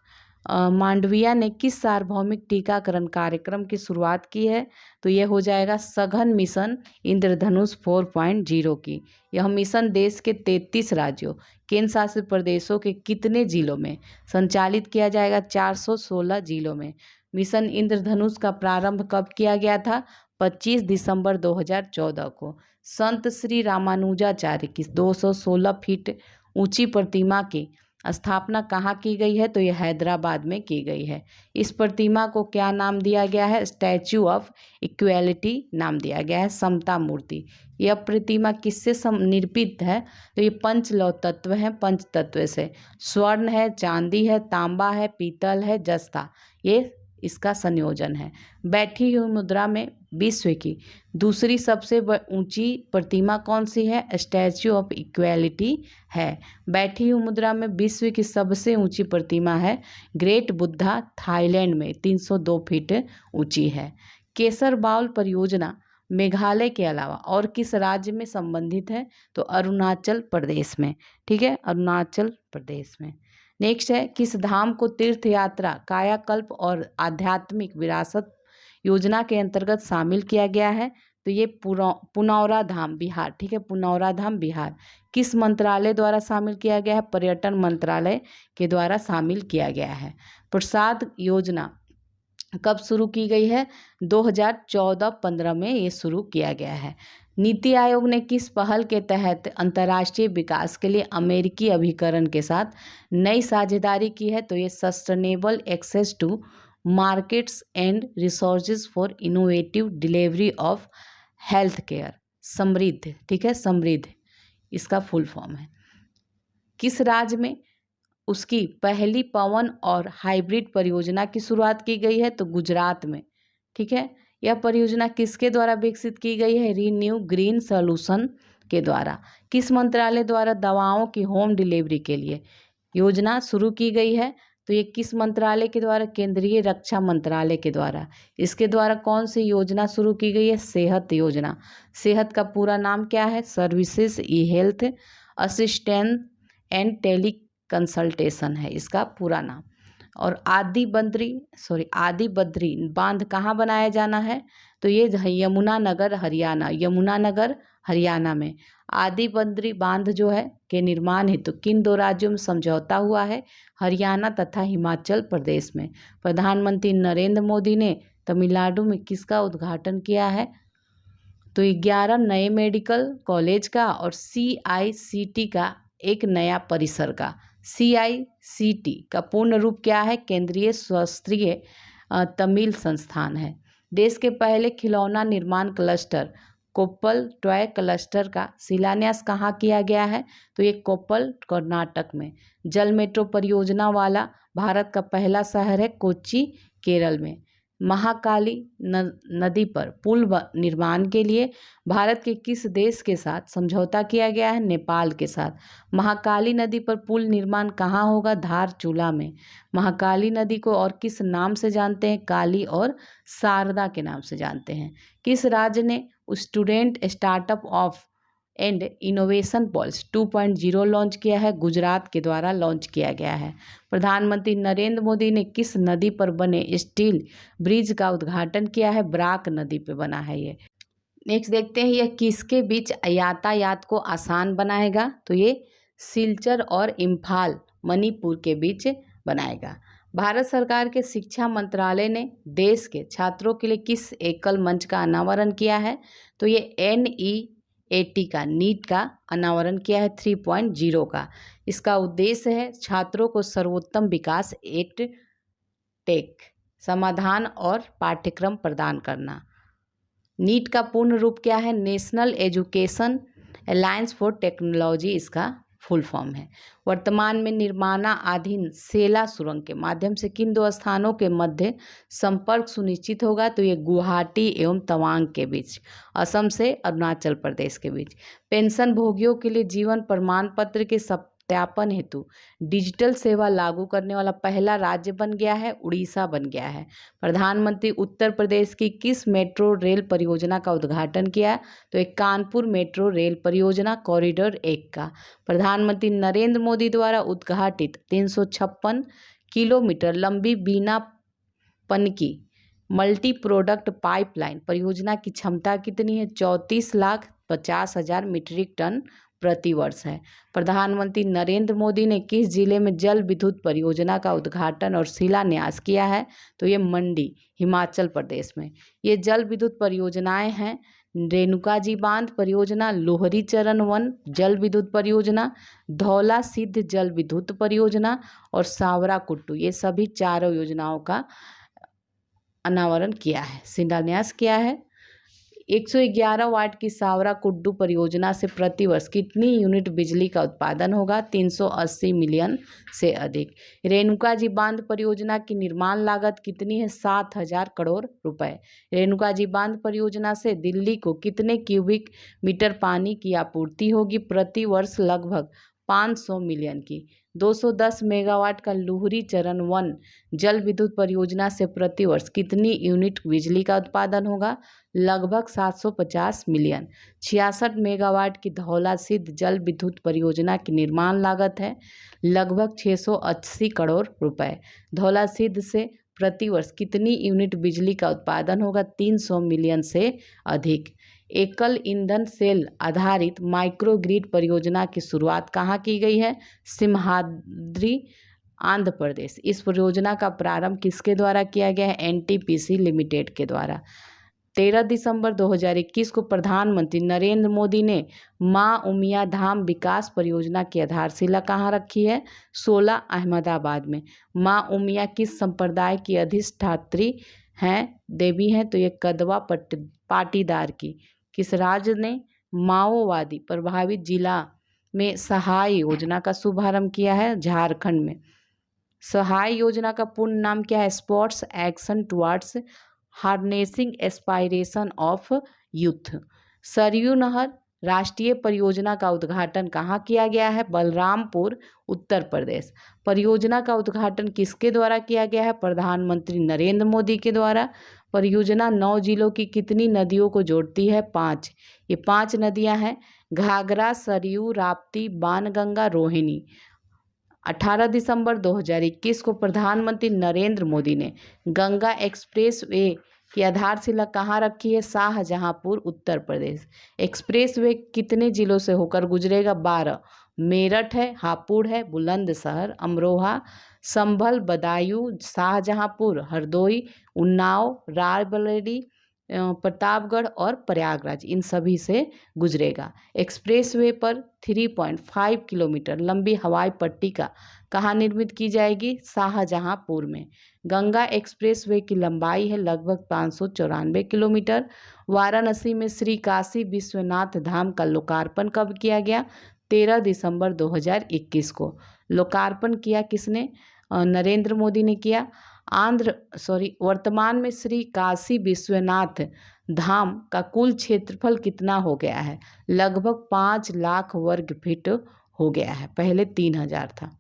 मांडविया ने किस सार्वभौमिक टीकाकरण कार्यक्रम की शुरुआत की है? तो ये हो जाएगा सघन मिशन इंद्रधनुष 4.0 की। यह मिशन देश के 33 राज्यों केंद्र शासित प्रदेशों के कितने जिलों में संचालित किया जाएगा? 416 जिलों में। मिशन इंद्रधनुष का प्रारंभ कब किया गया था? 25 दिसंबर 2014 को। संत श्री रामानुजाचार्य की 216 फीट ऊंची प्रतिमा की स्थापना कहाँ की गई है? तो यह हैदराबाद में की गई है। इस प्रतिमा को क्या नाम दिया गया है? स्टैच्यू ऑफ इक्वेलिटी नाम दिया गया है, समता मूर्ति। यह प्रतिमा किससे निर्मित है? तो ये पंचलौह तत्व है, पंच तत्व से। स्वर्ण है, चांदी है, तांबा है, पीतल है, जस्ता, ये इसका संयोजन है। बैठी हुई मुद्रा में विश्व की दूसरी सबसे ऊंची प्रतिमा कौन सी है? स्टैच्यू ऑफ इक्वेलिटी है। बैठी हुई मुद्रा में विश्व की सबसे ऊंची प्रतिमा है ग्रेट बुद्धा, थाईलैंड में 302 फीट ऊंची है। केसर बाउल परियोजना मेघालय के अलावा और किस राज्य में संबंधित है? तो अरुणाचल प्रदेश में। ठीक है, अरुणाचल प्रदेश में। नेक्स्ट है, किस धाम को तीर्थ यात्रा, कायाकल्प और आध्यात्मिक विरासत योजना के अंतर्गत शामिल किया गया है? तो ये पुनौरा धाम बिहार। ठीक है, पुनौरा धाम बिहार। किस मंत्रालय द्वारा शामिल किया गया है? पर्यटन मंत्रालय के द्वारा शामिल किया गया है। प्रसाद योजना कब शुरू की गई है? 2014-15 में ये शुरू किया गया है। नीति आयोग ने किस पहल के तहत अंतर्राष्ट्रीय विकास के लिए अमेरिकी अभिकरण के साथ नई साझेदारी की है? तो ये sustainable access to markets and resources for innovative delivery of health care, Samridh. ठीक है, समृद्ध इसका फुल फॉर्म है। किस राज्य में उसकी पहली पवन और हाइब्रिड परियोजना की शुरुआत की गई है? तो गुजरात में। ठीक है, यह परियोजना किसके द्वारा विकसित की गई है? रिन्यू ग्रीन सॉल्यूशन के द्वारा। किस मंत्रालय द्वारा दवाओं की होम डिलीवरी के लिए योजना शुरू की गई है? तो ये किस मंत्रालय के द्वारा? केंद्रीय रक्षा मंत्रालय के द्वारा। इसके द्वारा कौन सी योजना शुरू की गई है? सेहत योजना। सेहत का पूरा नाम क्या है? Services e health assistance and teleconsultation है इसका पूरा नाम। और आदि बद्री बांध कहाँ बनाया जाना है? तो ये यमुनानगर हरियाणा, यमुनानगर हरियाणा में। आदि बद्री बांध जो है के निर्माण हेतु किन 2 राज्यों में समझौता हुआ है? हरियाणा तथा हिमाचल प्रदेश में। प्रधानमंत्री नरेंद्र मोदी ने तमिलनाडु में किसका उद्घाटन किया है? तो 11 नए मेडिकल कॉलेज का और CICT का एक नया परिसर का। CICT का पूर्ण रूप क्या है? केंद्रीय शास्त्रीय तमिल संस्थान है। देश के पहले खिलौना निर्माण क्लस्टर कोप्पल टॉय क्लस्टर का शिलान्यास कहाँ किया गया है? तो ये कोप्पल कर्नाटक में। जल मेट्रो परियोजना वाला भारत का पहला शहर है कोच्चि, केरल में। महाकाली नदी पर पुल निर्माण के लिए भारत के किस देश के साथ समझौता किया गया है? नेपाल के साथ। महाकाली नदी पर पुल निर्माण कहाँ होगा? धारचूला में। महाकाली नदी को और किस नाम से जानते हैं? काली और शारदा के नाम से जानते हैं। किस राज्य ने student startup of and innovation policy 2.0 launch किया है? गुजरात के द्वारा लॉन्च किया गया है। प्रधानमंत्री नरेंद्र मोदी ने किस नदी पर बने स्टील ब्रिज का उद्घाटन किया है? बराक नदी पे बना है ये। नेक्स्ट देखते हैं, यह किसके बीच यातायात को आसान बनाएगा? तो ये सिलचर और इम्फाल मणिपुर के बीच बनाएगा। भारत सरकार के शिक्षा मंत्रालय ने देश के छात्रों के लिए किस एकल मंच का अनावरण किया है? तो ये NEAT का नीट का अनावरण किया है 3.0 का। इसका उद्देश्य है छात्रों को सर्वोत्तम विकास टेक समाधान और पाठ्यक्रम प्रदान करना। नीट का पूर्ण रूप क्या है? National education alliance for technology इसका फुल फॉर्म है। वर्तमान में निर्माणाधीन सेला सुरंग के माध्यम से किन दो स्थानों के मध्य संपर्क सुनिश्चित होगा? तो ये गुवाहाटी एवं तवांग के बीच, असम से अरुणाचल प्रदेश के बीच। पेंशन भोगियों के लिए जीवन प्रमाण पत्र के सत्यापन हेतु डिजिटल सेवा लागू करने वाला पहला राज्य बन गया है, उड़ीसा बन गया है। प्रधानमंत्री उत्तर प्रदेश की किस मेट्रो रेल परियोजना का उद्घाटन किया? तो एक कानपुर मेट्रो रेल परियोजना कॉरिडोर 1 का। प्रधानमंत्री नरेंद्र मोदी द्वारा उद्घाटित 356 किलोमीटर लंबी बीना पनकी मल्टी प्रोडक्ट पाइपलाइन परियोजना की क्षमता कितनी है? 34,50,000 मीट्रिक टन प्रति वर्ष है। प्रधानमंत्री नरेंद्र मोदी ने किस जिले में जल विद्युत परियोजना का उद्घाटन और शिलान्यास किया है? तो ये मंडी हिमाचल प्रदेश में। ये जल विद्युत परियोजनाएं हैं रेणुका जी बांध परियोजना, लोहरी चरण 1 जल विद्युत परियोजना, धौला सिद्ध जल विद्युत परियोजना और सावरा कुट्टू। ये सभी चारों योजनाओं का अनावरण किया है, शिलान्यास किया है। 111 वाट की सावरा कुड्डू परियोजना से प्रतिवर्ष कितनी यूनिट बिजली का उत्पादन होगा? 380 मिलियन से अधिक। रेणुका जी बांध परियोजना की निर्माण लागत कितनी है? 7,000 करोड़ रुपए। रेणुका जी बांध परियोजना से दिल्ली को कितने क्यूबिक मीटर पानी की आपूर्ति होगी? प्रति वर्ष लगभग 500 मिलियन की। 210 मेगावाट का लुहरी चरण 1 जल विद्युत परियोजना से प्रतिवर्ष कितनी यूनिट बिजली का उत्पादन होगा? लगभग 750 मिलियन। 66 मेगावाट की धौला सिद्ध जल विद्युत परियोजना की निर्माण लागत है लगभग 680 करोड़ रुपए। धौला सिद्ध से प्रतिवर्ष कितनी यूनिट बिजली का उत्पादन होगा? 300 मिलियन से अधिक। एकल ईंधन सेल आधारित माइक्रोग्रिड परियोजना की शुरुआत कहाँ की गई है? सिंहाद्री आंध्र प्रदेश। इस परियोजना का प्रारंभ किसके द्वारा किया गया है? NTPC लिमिटेड के द्वारा। 13 दिसंबर 2021 को प्रधानमंत्री नरेंद्र मोदी ने माँ उमिया धाम विकास परियोजना की आधारशिला कहाँ रखी है? 16 अहमदाबाद में। माँ उमिया किस संप्रदाय की अधिष्ठात्री हैं, देवी हैं? तो ये कदवा पाटीदार की। किस राज्य ने माओवादी प्रभावित जिला में सहाय योजना का शुभारंभ किया है? झारखंड में। सहाय योजना का पूर्ण नाम क्या है? Sports action towards harnessing aspiration of youth. Saryu नहर राष्ट्रीय परियोजना का उद्घाटन कहाँ किया गया है? बलरामपुर उत्तर प्रदेश। परियोजना का उद्घाटन किसके द्वारा किया गया है? प्रधानमंत्री नरेंद्र मोदी के द्वारा। परियोजना 9 जिलों की कितनी नदियों को जोड़ती है? 5। ये 5 नदियां हैं घाघरा, सरयू, राप्ती, बाणगंगा, रोहिणी। 18 दिसंबर 2021 को प्रधानमंत्री नरेंद्र मोदी ने गंगा एक्सप्रेस वे की आधारशिला कहाँ रखी है? शाहजहांपुर उत्तर प्रदेश। एक्सप्रेस वे कितने जिलों से होकर गुजरेगा? 12। मेरठ है, हापुड़ है, बुलंदशहर, अमरोहा, संभल, बदायूं, शाहजहांपुर, हरदोई, उन्नाव, रायबरेली, प्रतापगढ़ और प्रयागराज, इन सभी से गुजरेगा। एक्सप्रेसवे पर 3.5 किलोमीटर लंबी हवाई पट्टी का कहाँ निर्मित की जाएगी? शाहजहांपुर में। गंगा एक्सप्रेसवे की लंबाई है लगभग 594 किलोमीटर। वाराणसी में श्री काशी विश्वनाथ धाम का लोकार्पण कब किया गया? 13 दिसंबर 2021 को। लोकार्पण किया किसने? नरेंद्र मोदी ने किया। वर्तमान में श्री काशी विश्वनाथ धाम का कुल क्षेत्रफल कितना हो गया है? लगभग 5 लाख वर्ग फीट हो गया है, पहले 3000 था।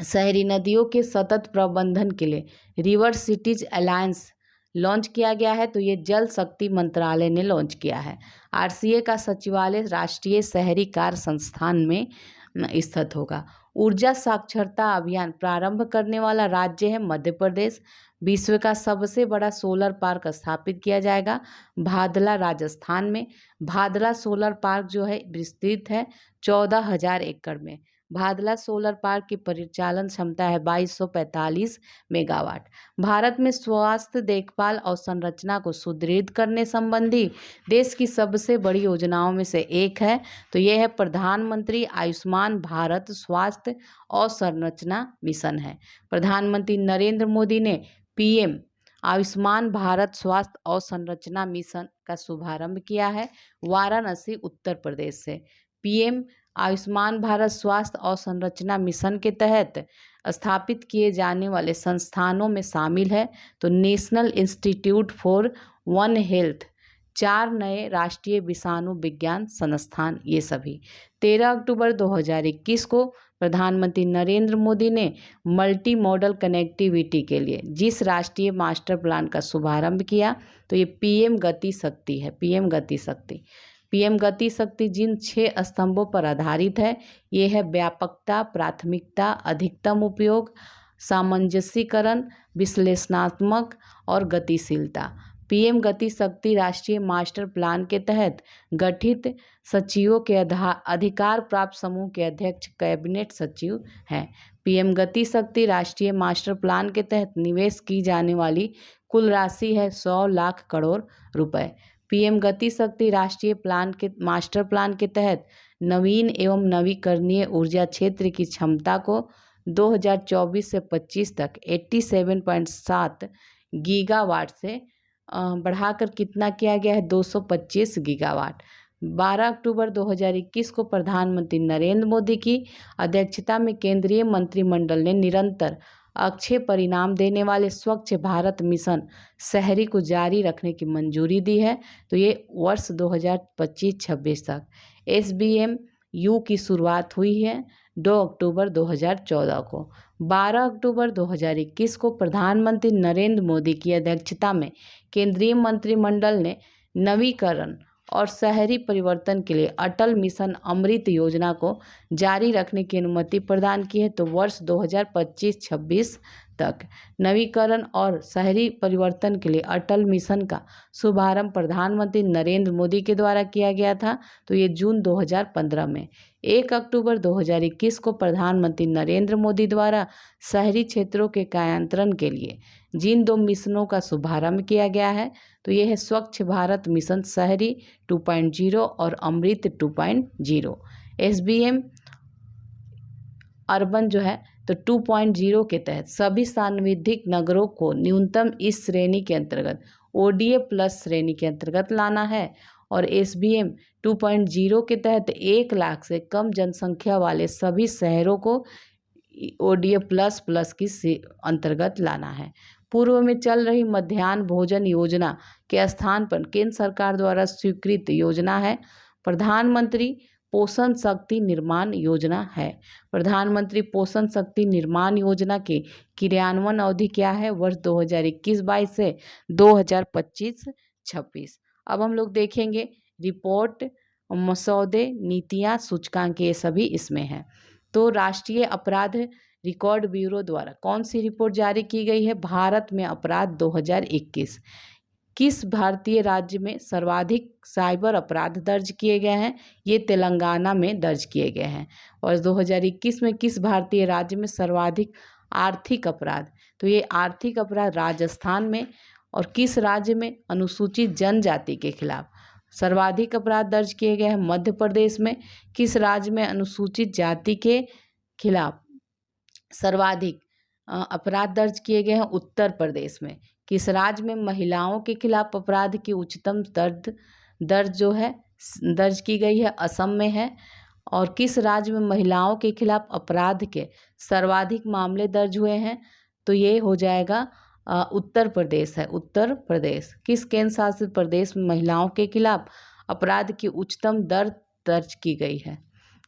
शहरी नदियों के सतत प्रबंधन के लिए रिवर सिटीज अलायंस लॉन्च किया गया है, तो ये जल शक्ति मंत्रालय ने लॉन्च किया है। आरसीए का सचिवालय राष्ट्रीय शहरी कार्य संस्थान में स्थित होगा। ऊर्जा साक्षरता अभियान प्रारंभ करने वाला राज्य है मध्य प्रदेश। विश्व का सबसे बड़ा सोलर पार्क स्थापित किया जाएगा भादला राजस्थान में। भादला सोलर पार्क जो है विस्तृत है 14,000 एकड़ में। भादला सोलर पार्क की परिचालन क्षमता है 2245 मेगावाट। भारत में स्वास्थ्य देखभाल और संरचना को सुदृढ़ करने संबंधी देश की सबसे बड़ी योजनाओं में से एक है, तो यह है प्रधानमंत्री आयुष्मान भारत स्वास्थ्य और संरचना मिशन है। प्रधानमंत्री नरेंद्र मोदी ने पीएम आयुष्मान भारत स्वास्थ्य और संरचना मिशन का शुभारंभ किया है वाराणसी उत्तर प्रदेश से। पीएम आयुष्मान भारत स्वास्थ्य और संरचना मिशन के तहत स्थापित किए जाने वाले संस्थानों में शामिल है तो national institute for one health, 4 नए राष्ट्रीय विषाणु विज्ञान संस्थान, ये सभी। 13 अक्टूबर 2021 को प्रधानमंत्री नरेंद्र मोदी ने मल्टी मॉडल कनेक्टिविटी के लिए जिस राष्ट्रीय मास्टर प्लान का शुभारंभ किया तो ये पीएम गति शक्ति है। पीएम गति शक्ति जिन 6 स्तंभों पर आधारित है, ये है व्यापकता, प्राथमिकता, अधिकतम उपयोग, सामंजस्यकरण, विश्लेषणात्मक और गतिशीलता। पीएम गति शक्ति राष्ट्रीय मास्टर प्लान के तहत गठित सचिवों के अधिकार प्राप्त समूह के अध्यक्ष कैबिनेट सचिव हैं। पीएम गति शक्ति राष्ट्रीय मास्टर प्लान के तहत निवेश की जाने वाली कुल राशि है 100 लाख करोड़ रुपए। पीएम गति शक्ति राष्ट्रीय मास्टर प्लान के तहत नवीन एवं नवीकरणीय ऊर्जा क्षेत्र की क्षमता को 2024 से 25 तक 87.7 गीगावाट से बढ़ाकर कितना किया गया है? 225 गीगावाट। 12 अक्टूबर 2021 को प्रधानमंत्री नरेंद्र मोदी की अध्यक्षता में केंद्रीय मंत्रिमंडल ने निरंतर अच्छे परिणाम देने वाले स्वच्छ भारत मिशन शहरी को जारी रखने की मंजूरी दी है, तो ये वर्ष 2025-26 तक। SBMU की शुरुआत हुई है 2 अक्टूबर 2014 को। 12 अक्टूबर 2021 को प्रधानमंत्री नरेंद्र मोदी की अध्यक्षता में केंद्रीय मंत्रिमंडल ने नवीकरण और शहरी परिवर्तन के लिए अटल मिशन अमृत योजना को जारी रखने की अनुमति प्रदान की है, तो वर्ष 2025-26 तक। नवीकरण और शहरी परिवर्तन के लिए अटल मिशन का शुभारंभ प्रधानमंत्री नरेंद्र मोदी के द्वारा किया गया था, तो ये जून 2015 में। 1 अक्टूबर 2021 को प्रधानमंत्री नरेंद्र मोदी द्वारा शहरी क्षेत्रों के कायांतरण के लिए जिन 2 मिशनों का शुभारंभ किया गया है, तो ये है स्वच्छ भारत मिशन शहरी 2.0 और अमृत 2.0। SBM अर्बन जो है तो 2.0 के तहत सभी सांविधिक नगरों को न्यूनतम इस श्रेणी के अंतर्गत ODA प्लस श्रेणी के अंतर्गत लाना है, और SBM 2.0 के तहत 1 लाख से कम जनसंख्या वाले सभी शहरों को ODA प्लस की अंतर्गत लाना है। पूर्व में चल रही मध्याह्न भोजन योजना के स्थान पर केंद्र सरकार द्वारा स्वीकृत योजना है प्रधानमंत्री पोषण शक्ति निर्माण योजना है। प्रधानमंत्री पोषण शक्ति निर्माण योजना की क्रियान्वयन अवधि क्या है? वर्ष 2021-22 से 2025-26। अब हम लोग देखेंगे रिपोर्ट, मसौदे, नीतियाँ, सूचकांक, ये सभी इसमें हैं। तो राष्ट्रीय अपराध रिकॉर्ड ब्यूरो द्वारा कौन सी रिपोर्ट जारी की गई है? भारत में अपराध 2021। किस भारतीय राज्य में सर्वाधिक साइबर अपराध दर्ज किए गए हैं? ये तेलंगाना में दर्ज किए गए हैं। और 2021 में किस भारतीय राज्य में सर्वाधिक आर्थिक अपराध? तो ये आर्थिक अपराध राजस्थान में। और किस राज्य में अनुसूचित जनजाति के खिलाफ सर्वाधिक अपराध दर्ज किए गए हैं? मध्य प्रदेश में। किस राज्य में अनुसूचित जाति के खिलाफ सर्वाधिक अपराध दर्ज किए गए हैं? उत्तर प्रदेश में। किस राज्य में महिलाओं के खिलाफ अपराध की उच्चतम दर्ज जो है दर्ज की गई है? असम में है। और किस राज्य में महिलाओं के खिलाफ अपराध के सर्वाधिक मामले दर्ज हुए हैं? तो ये हो जाएगा उत्तर प्रदेश है। उत्तर प्रदेश। किस केंद्र शासित प्रदेश में महिलाओं के खिलाफ अपराध की उच्चतम दर दर्ज की गई है?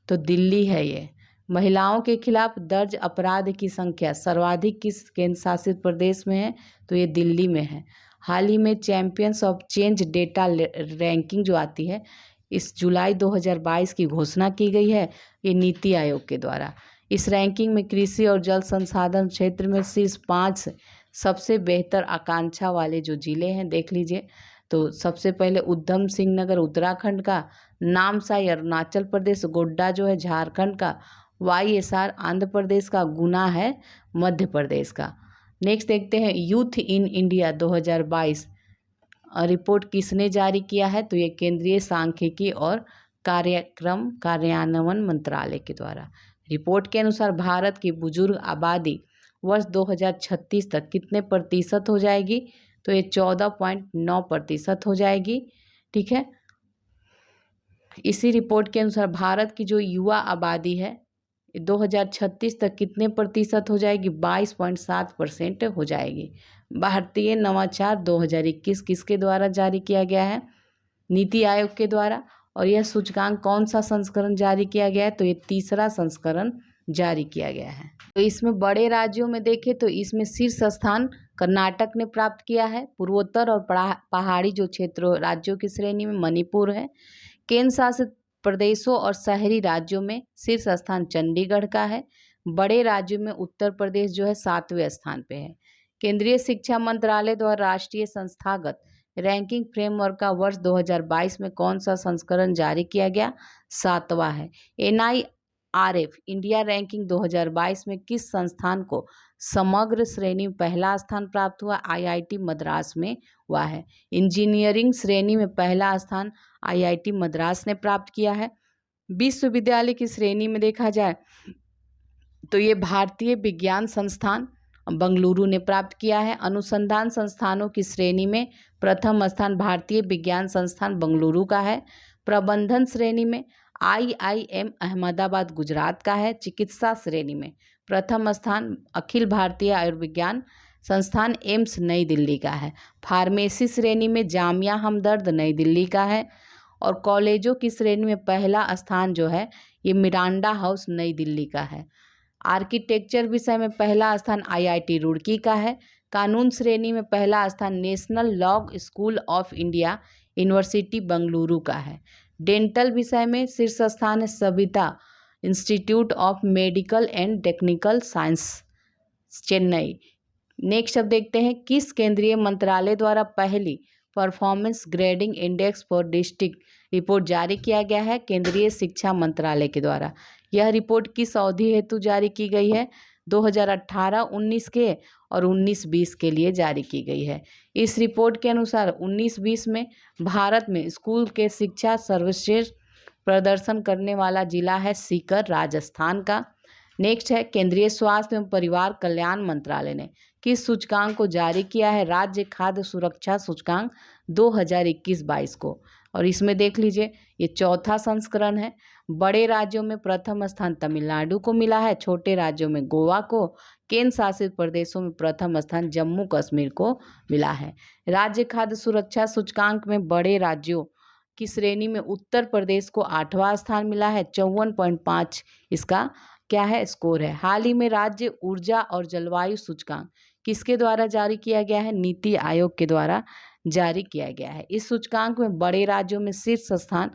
तो दिल्ली है ये। महिलाओं के खिलाफ दर्ज अपराध की संख्या सर्वाधिक किस केंद्र शासित प्रदेश में है? तो ये दिल्ली में है। हाल ही में champions of change data ranking जो आती है, इस जुलाई 2022 की घोषणा की गई है, ये नीति आयोग के द्वारा। इस रैंकिंग में कृषि और जल संसाधन क्षेत्र में शीर्ष 5 सबसे बेहतर आकांक्षा वाले जो जिले हैं देख लीजिए। तो सबसे पहले उधम सिंह नगर उत्तराखंड का, नामसाई अरुणाचल प्रदेश, गोड्डा जो है झारखंड का, YSR आंध्र प्रदेश का, गुना है मध्य प्रदेश का। नेक्स्ट देखते हैं यूथ इन इंडिया 2022 रिपोर्ट किसने जारी किया है? तो ये केंद्रीय सांख्यिकी और कार्यक्रम कार्यान्वयन मंत्रालय के द्वारा। रिपोर्ट के अनुसार भारत की बुजुर्ग आबादी वर्ष 2036 तक कितने प्रतिशत हो जाएगी? तो ये 14.9% हो जाएगी। ठीक है। इसी रिपोर्ट के अनुसार भारत की जो युवा आबादी है 2036 तक कितने प्रतिशत हो जाएगी? 22.7% हो जाएगी। भारतीय नवाचार 2021 किसके द्वारा जारी किया गया है? नीति आयोग के द्वारा। और यह सूचकांक कौन सा संस्करण जारी किया गया है? तो ये 3रा संस्करण जारी किया गया है। तो इसमें बड़े राज्यों में देखें तो इसमें शीर्ष स्थान कर्नाटक ने प्राप्त किया है। पूर्वोत्तर और पहाड़ी जो क्षेत्रों राज्यों की श्रेणी में मणिपुर है। केंद्र शासित प्रदेशों और शहरी राज्यों में शीर्ष स्थान चंडीगढ़ का है। बड़े राज्यों में उत्तर प्रदेश जो है 7वें स्थान पे है। केंद्रीय शिक्षा मंत्रालय द्वारा राष्ट्रीय संस्थागत रैंकिंग फ्रेमवर्क का वर्ष 2022 में कौन सा संस्करण जारी किया गया? 7वां है। NIRF इंडिया रैंकिंग 2022 में किस संस्थान को समग्र श्रेणी में पहला स्थान प्राप्त हुआ? IIT मद्रास में हुआ है। इंजीनियरिंग श्रेणी में पहला स्थान IIT मद्रास ने प्राप्त किया है। विश्वविद्यालय की श्रेणी में देखा जाए तो ये भारतीय विज्ञान संस्थान बंगलुरु ने प्राप्त किया है। अनुसंधान संस्थानों की श्रेणी में प्रथम स्थान भारतीय विज्ञान संस्थान बंगलुरु का है। प्रबंधन श्रेणी में IIM अहमदाबाद गुजरात का है। चिकित्सा श्रेणी में प्रथम स्थान अखिल भारतीय आयुर्विज्ञान संस्थान एम्स नई दिल्ली का है। फार्मेसी श्रेणी में जामिया हमदर्द नई दिल्ली का है। और कॉलेजों की श्रेणी में पहला स्थान जो है ये मिरांडा हाउस नई दिल्ली का है। आर्किटेक्चर विषय में पहला स्थान IIT रुड़की का है। कानून श्रेणी में पहला स्थान national law school of India university Bengaluru का है। डेंटल विषय में शीर्ष स्थान है Savita institute of medical and technical science Chennai. Next अब देखते हैं किस केंद्रीय मंत्रालय द्वारा पहली performance grading index for district report जारी किया गया है? केंद्रीय शिक्षा मंत्रालय के द्वारा। यह रिपोर्ट किस अवधि हेतु जारी की गई है? 2018-19 के और 19-20 के लिए जारी की गई है। इस रिपोर्ट के अनुसार 19-20 में भारत में स्कूल के शिक्षा सर्वश्रेष्ठ प्रदर्शन करने वाला जिला है सीकर राजस्थान का। नेक्स्ट है केंद्रीय स्वास्थ्य एवं परिवार कल्याण मंत्रालय ने किस सूचकांक को जारी किया है? राज्य खाद्य सुरक्षा सूचकांक 2021-22 को। और इसमें देख लीजिए ये 4था संस्करण है। बड़े राज्यों में प्रथम स्थान तमिलनाडु को मिला है, छोटे राज्यों में गोवा को, केंद्र शासित प्रदेशों में प्रथम स्थान जम्मू कश्मीर को मिला है। राज्य खाद्य सुरक्षा सूचकांक में बड़े राज्यों की श्रेणी में उत्तर प्रदेश को 8वां स्थान मिला है। 54.5 इसका क्या है स्कोर है। हाल ही में राज्य ऊर्जा और जलवायु सूचकांक किसके द्वारा जारी किया गया है? नीति आयोग के द्वारा जारी किया गया है। इस सूचकांक में बड़े राज्यों में शीर्ष स्थान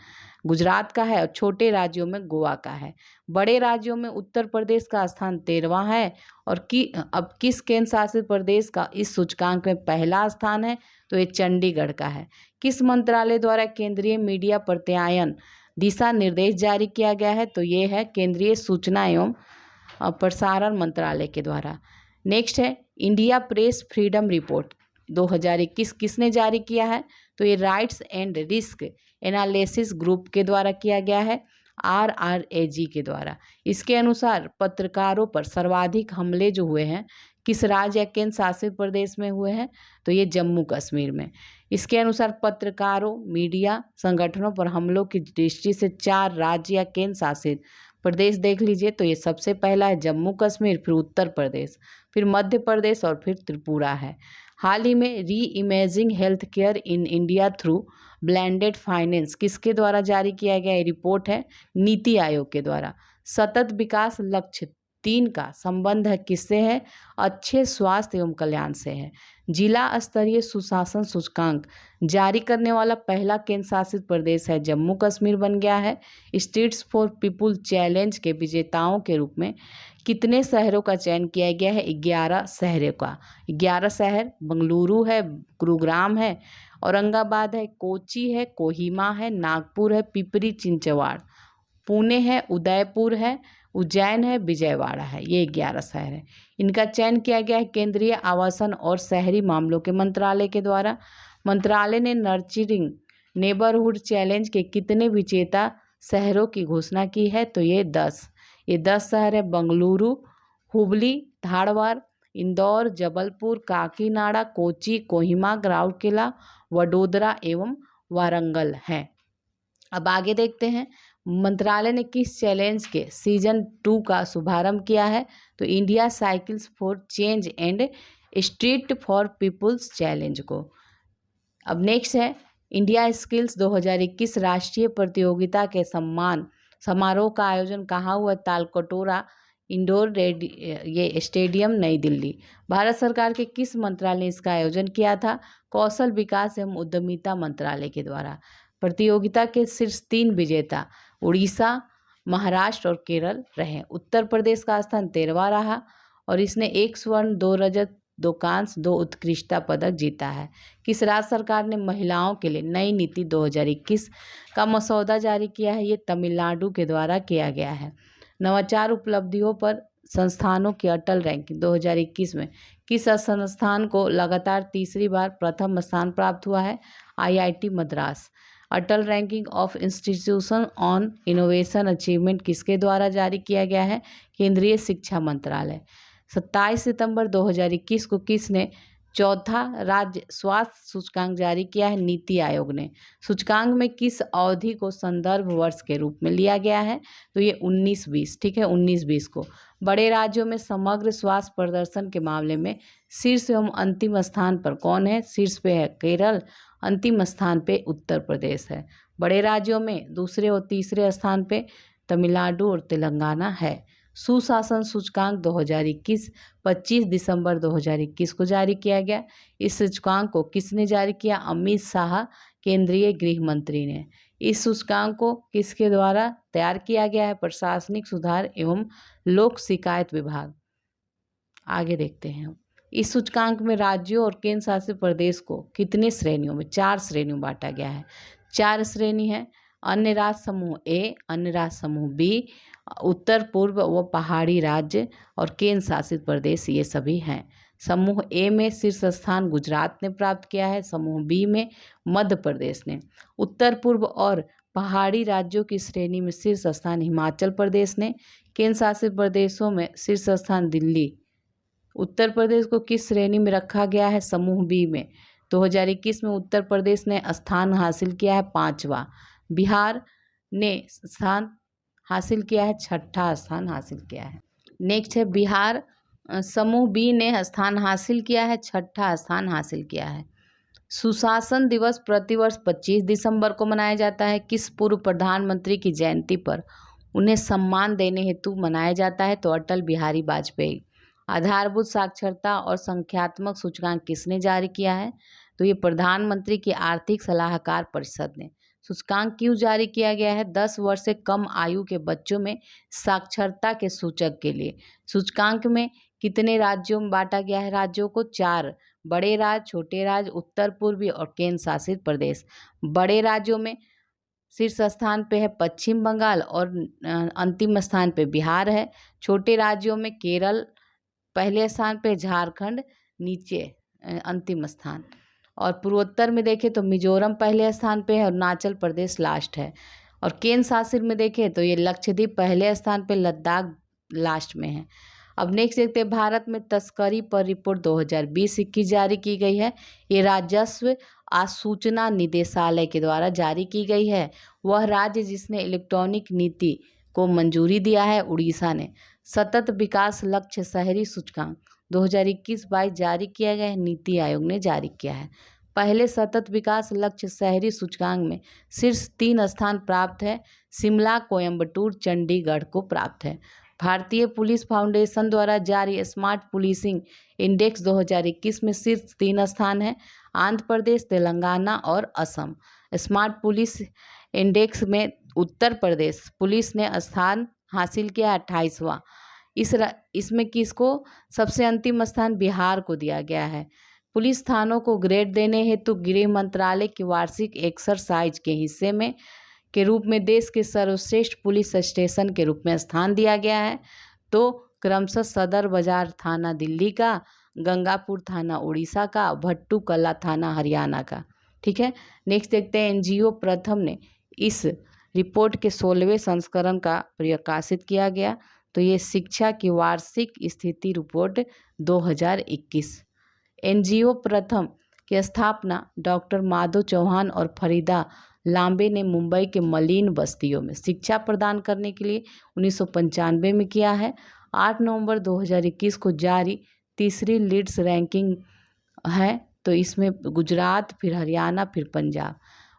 गुजरात का है और छोटे राज्यों में गोवा का है। बड़े राज्यों में उत्तर प्रदेश का स्थान 13वां है। और अब किस केंद्र शासित प्रदेश का इस सूचकांक में पहला स्थान है? तो ये चंडीगढ़ का है। किस मंत्रालय द्वारा केंद्रीय मीडिया प्रत्यायन दिशा निर्देश जारी किया गया है? तो ये है केंद्रीय सूचना एवं प्रसारण मंत्रालय के द्वारा। नेक्स्ट है इंडिया प्रेस फ्रीडम रिपोर्ट 2021 किसने जारी किया है? तो ये rights and risk analysis group के द्वारा किया गया है, RRAG के द्वारा। इसके अनुसार पत्रकारों पर सर्वाधिक हमले जो हुए हैं किस राज्य या केंद्र शासित प्रदेश में हुए हैं? तो ये जम्मू कश्मीर में। इसके अनुसार पत्रकारों मीडिया संगठनों पर हमलों की दृष्टि से 4 राज्य या केंद्र शासित प्रदेश देख लीजिए। तो ये सबसे पहला है जम्मू कश्मीर, फिर उत्तर प्रदेश, फिर मध्य प्रदेश और फिर त्रिपुरा है। हाल ही में री imaging health care in India through blended finance किसके द्वारा जारी किया गया? ये रिपोर्ट है नीति आयोग के द्वारा। सतत विकास लक्ष्य 3 का संबंध है किससे है? अच्छे स्वास्थ्य एवं कल्याण से है। जिला स्तरीय सुशासन सूचकांक जारी करने वाला पहला केंद्र शासित प्रदेश है जम्मू कश्मीर बन गया है। स्टेट्स फॉर पीपुल चैलेंज के विजेताओं के रूप में कितने शहरों का चयन किया गया है? 11 शहरों का। 11 शहर बेंगलुरु है, गुरुग्राम है, औरंगाबाद है, कोची है, कोहिमा है, नागपुर है, पिपरी चिंचवाड़, पुणे है, उदयपुर है, उज्जैन है, विजयवाड़ा है। ये 11 शहर है। इनका चयन किया गया है केंद्रीय आवासन और शहरी मामलों के मंत्रालय के द्वारा। मंत्रालय ने नर्चरिंग नेबरहुड चैलेंज के कितने विजेता शहरों की घोषणा की है? तो ये 10 शहर है बेंगलुरु, हुबली, धारवाड़, इंदौर, जबलपुर, काकीनाडा, कोची, कोहिमा, राउरकेला, वडोदरा एवं वारंगल हैं। अब आगे देखते हैं मंत्रालय ने किस चैलेंज के सीजन 2 का शुभारंभ किया है? तो India cycles for change and street for people's challenge को। अब नेक्स्ट है इंडिया स्किल्स 2021 राष्ट्रीय प्रतियोगिता के सम्मान समारोह का आयोजन कहाँ हुआ? तालकटोरा इंडोर ये स्टेडियम नई दिल्ली। भारत सरकार के किस मंत्रालय ने इसका आयोजन किया था? कौशल विकास एवं उद्यमिता मंत्रालय के द्वारा। प्रतियोगिता के शीर्ष 3 विजेता उड़ीसा, महाराष्ट्र और केरल रहे। उत्तर प्रदेश का स्थान 13वां रहा और इसने 1 स्वर्ण, 2 रजत, 2 कांस्य, 2 उत्कृष्टता पदक जीता है। किस राज्य सरकार ने महिलाओं के लिए नई नीति 2021 का मसौदा जारी किया है? ये तमिलनाडु के द्वारा किया गया है। नवाचार उपलब्धियों पर संस्थानों की अटल रैंकिंग 2021 में किस संस्थान को लगातार तीसरी बार प्रथम स्थान प्राप्त हुआ है? IIT Madras. Atal ranking of institution on innovation achievement किसके द्वारा जारी किया गया है? केंद्रीय शिक्षा मंत्रालय। 27 सितंबर 2021 को किसने चौथा राज्य स्वास्थ्य सूचकांक जारी किया है? नीति आयोग ने। सूचकांक में किस अवधि को संदर्भ वर्ष के रूप में लिया गया है? तो ये 19-20, ठीक है, 19-20 को। बड़े राज्यों में समग्र स्वास्थ्य प्रदर्शन के मामले में शीर्ष एवं अंतिम स्थान पर कौन है? शीर्ष पे है केरल, अंतिम स्थान पे उत्तर प्रदेश है। बड़े राज्यों में दूसरे और तीसरे स्थान पे तमिलनाडु और तेलंगाना है। सुशासन सूचकांक 2021 25 दिसंबर 2021 को जारी किया गया। इस सूचकांक को किसने जारी किया? अमित शाह, केंद्रीय गृह मंत्री ने। इस सूचकांक को किसके द्वारा तैयार किया गया है? प्रशासनिक सुधार एवं लोक शिकायत विभाग। आगे देखते हैं। इस सूचकांक में राज्यों और केंद्र शासित प्रदेश को कितनी श्रेणियों में? 4 श्रेणियों में बांटा गया है। 4 श्रेणी है। अन्य राज्य समूह ए, अन्य राज्य समूह बी, उत्तर पूर्व व पहाड़ी राज्य और केंद्र शासित प्रदेश, ये सभी हैं। समूह ए में शीर्ष स्थान गुजरात ने प्राप्त किया है। समूह बी में मध्य प्रदेश ने। उत्तर पूर्व और पहाड़ी राज्यों की श्रेणी में शीर्ष स्थान हिमाचल प्रदेश ने। केंद्र शासित प्रदेशों में शीर्ष स्थान दिल्ली। उत्तर प्रदेश को किस श्रेणी में रखा गया है? समूह बी में। 2021 में उत्तर प्रदेश ने स्थान हासिल किया है 5वां। बिहार ने स्थान हासिल किया है 6ठा स्थान हासिल किया है। नेक्स्ट है बिहार समूह बी ने स्थान हासिल किया है 6ठा स्थान हासिल किया है। सुशासन दिवस प्रतिवर्ष 25 दिसंबर को मनाया जाता है। किस पूर्व प्रधानमंत्री की जयंती पर उन्हें सम्मान देने हेतु मनाया जाता है? तो अटल बिहारी वाजपेयी। आधारभूत साक्षरता और संख्यात्मक सूचकांक किसने जारी किया है? तो ये प्रधानमंत्री की आर्थिक सलाहकार परिषद ने। सूचकांक क्यों जारी किया गया है? 10 वर्ष से कम आयु के बच्चों में साक्षरता के सूचक के लिए। सूचकांक में कितने राज्यों में बांटा गया है? राज्यों को 4, बड़े राज्य, छोटे राज्य, उत्तर पूर्वी और केंद्र शासित प्रदेश। बड़े राज्यों में शीर्ष स्थान पे है पश्चिम बंगाल और अंतिम स्थान पे बिहार है। छोटे राज्यों में केरल पहले स्थान पे, झारखंड नीचे अंतिम स्थान, और पूर्वोत्तर में देखें तो मिजोरम पहले स्थान पे है और अरुणाचल प्रदेश लास्ट है। और केंद्र शासित में देखें तो ये लक्षद्वीप पहले स्थान पे, लद्दाख लास्ट में है। अब नेक्स्ट देखते हैं भारत में तस्करी पर रिपोर्ट 2020-21 जारी की गई है। ये राजस्व आसूचना निदेशालय के द्वारा जारी की गई है। वह राज्य जिसने इलेक्ट्रॉनिक नीति को मंजूरी दिया है उड़ीसा ने। सतत विकास लक्ष्य शहरी सूचकांक 2021-22 जारी किया गया है, नीति आयोग ने जारी किया है। पहले सतत विकास लक्ष्य शहरी सूचकांक में शीर्ष 3 स्थान प्राप्त है, शिमला, कोयम्बटूर, चंडीगढ़ को प्राप्त है। भारतीय पुलिस फाउंडेशन द्वारा जारी स्मार्ट पुलिसिंग इंडेक्स 2021 में शीर्ष 3 स्थान है, आंध्र प्रदेश, तेलंगाना और असम। स्मार्ट पुलिस इंडेक्स में उत्तर प्रदेश पुलिस ने स्थान हासिल किया 28वां। इसमें किसको सबसे अंतिम स्थान बिहार को दिया गया है। पुलिस थानों को ग्रेड देने हेतु गृह मंत्रालय की वार्षिक एक्सरसाइज के हिस्से में के रूप में देश के सर्वश्रेष्ठ पुलिस स्टेशन के रूप में स्थान दिया गया है। तो क्रमशः सदर बाजार थाना दिल्ली का, गंगापुर थाना उड़ीसा का, भट्टू कला थाना हरियाणा का। ठीक है, नेक्स्ट देखते हैं एनजीओ प्रथम ने इस रिपोर्ट के 16वें संस्करण का प्रकाशित किया गया। तो ये शिक्षा की वार्षिक स्थिति रिपोर्ट 2021। एनजीओ प्रथम की स्थापना डॉक्टर माधव चौहान और फरीदा लांबे ने मुंबई के मलिन बस्तियों में शिक्षा प्रदान करने के लिए 1995 में किया है। 8 नवंबर 2021 को जारी तीसरी लीड्स रैंकिंग है। तो इसमें गुजरात, फिर हरियाणा, फिर पंजाब।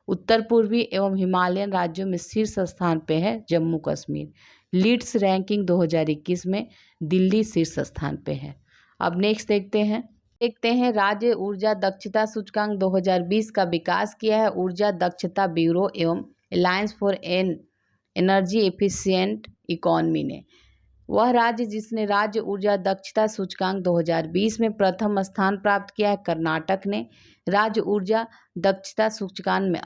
उत्तर पूर्वी एवं हिमालयन राज्यों में शीर्ष स्थान पे है जम्मू कश्मीर। लीड्स रैंकिंग 2021 में दिल्ली शीर्ष स्थान पे है। अब नेक्स्ट देखते हैं राज्य ऊर्जा दक्षता सूचकांक 2020 का विकास किया है ऊर्जा दक्षता ब्यूरो एवं alliance for energy efficient economy ने। वह राज्य जिसने राज्य ऊर्जा दक्षता सूचकांक 2020 में प्रथम स्थान प्राप्त किया है कर्नाटक ने। राज्य ऊर्जा दक्षता सूचकांक में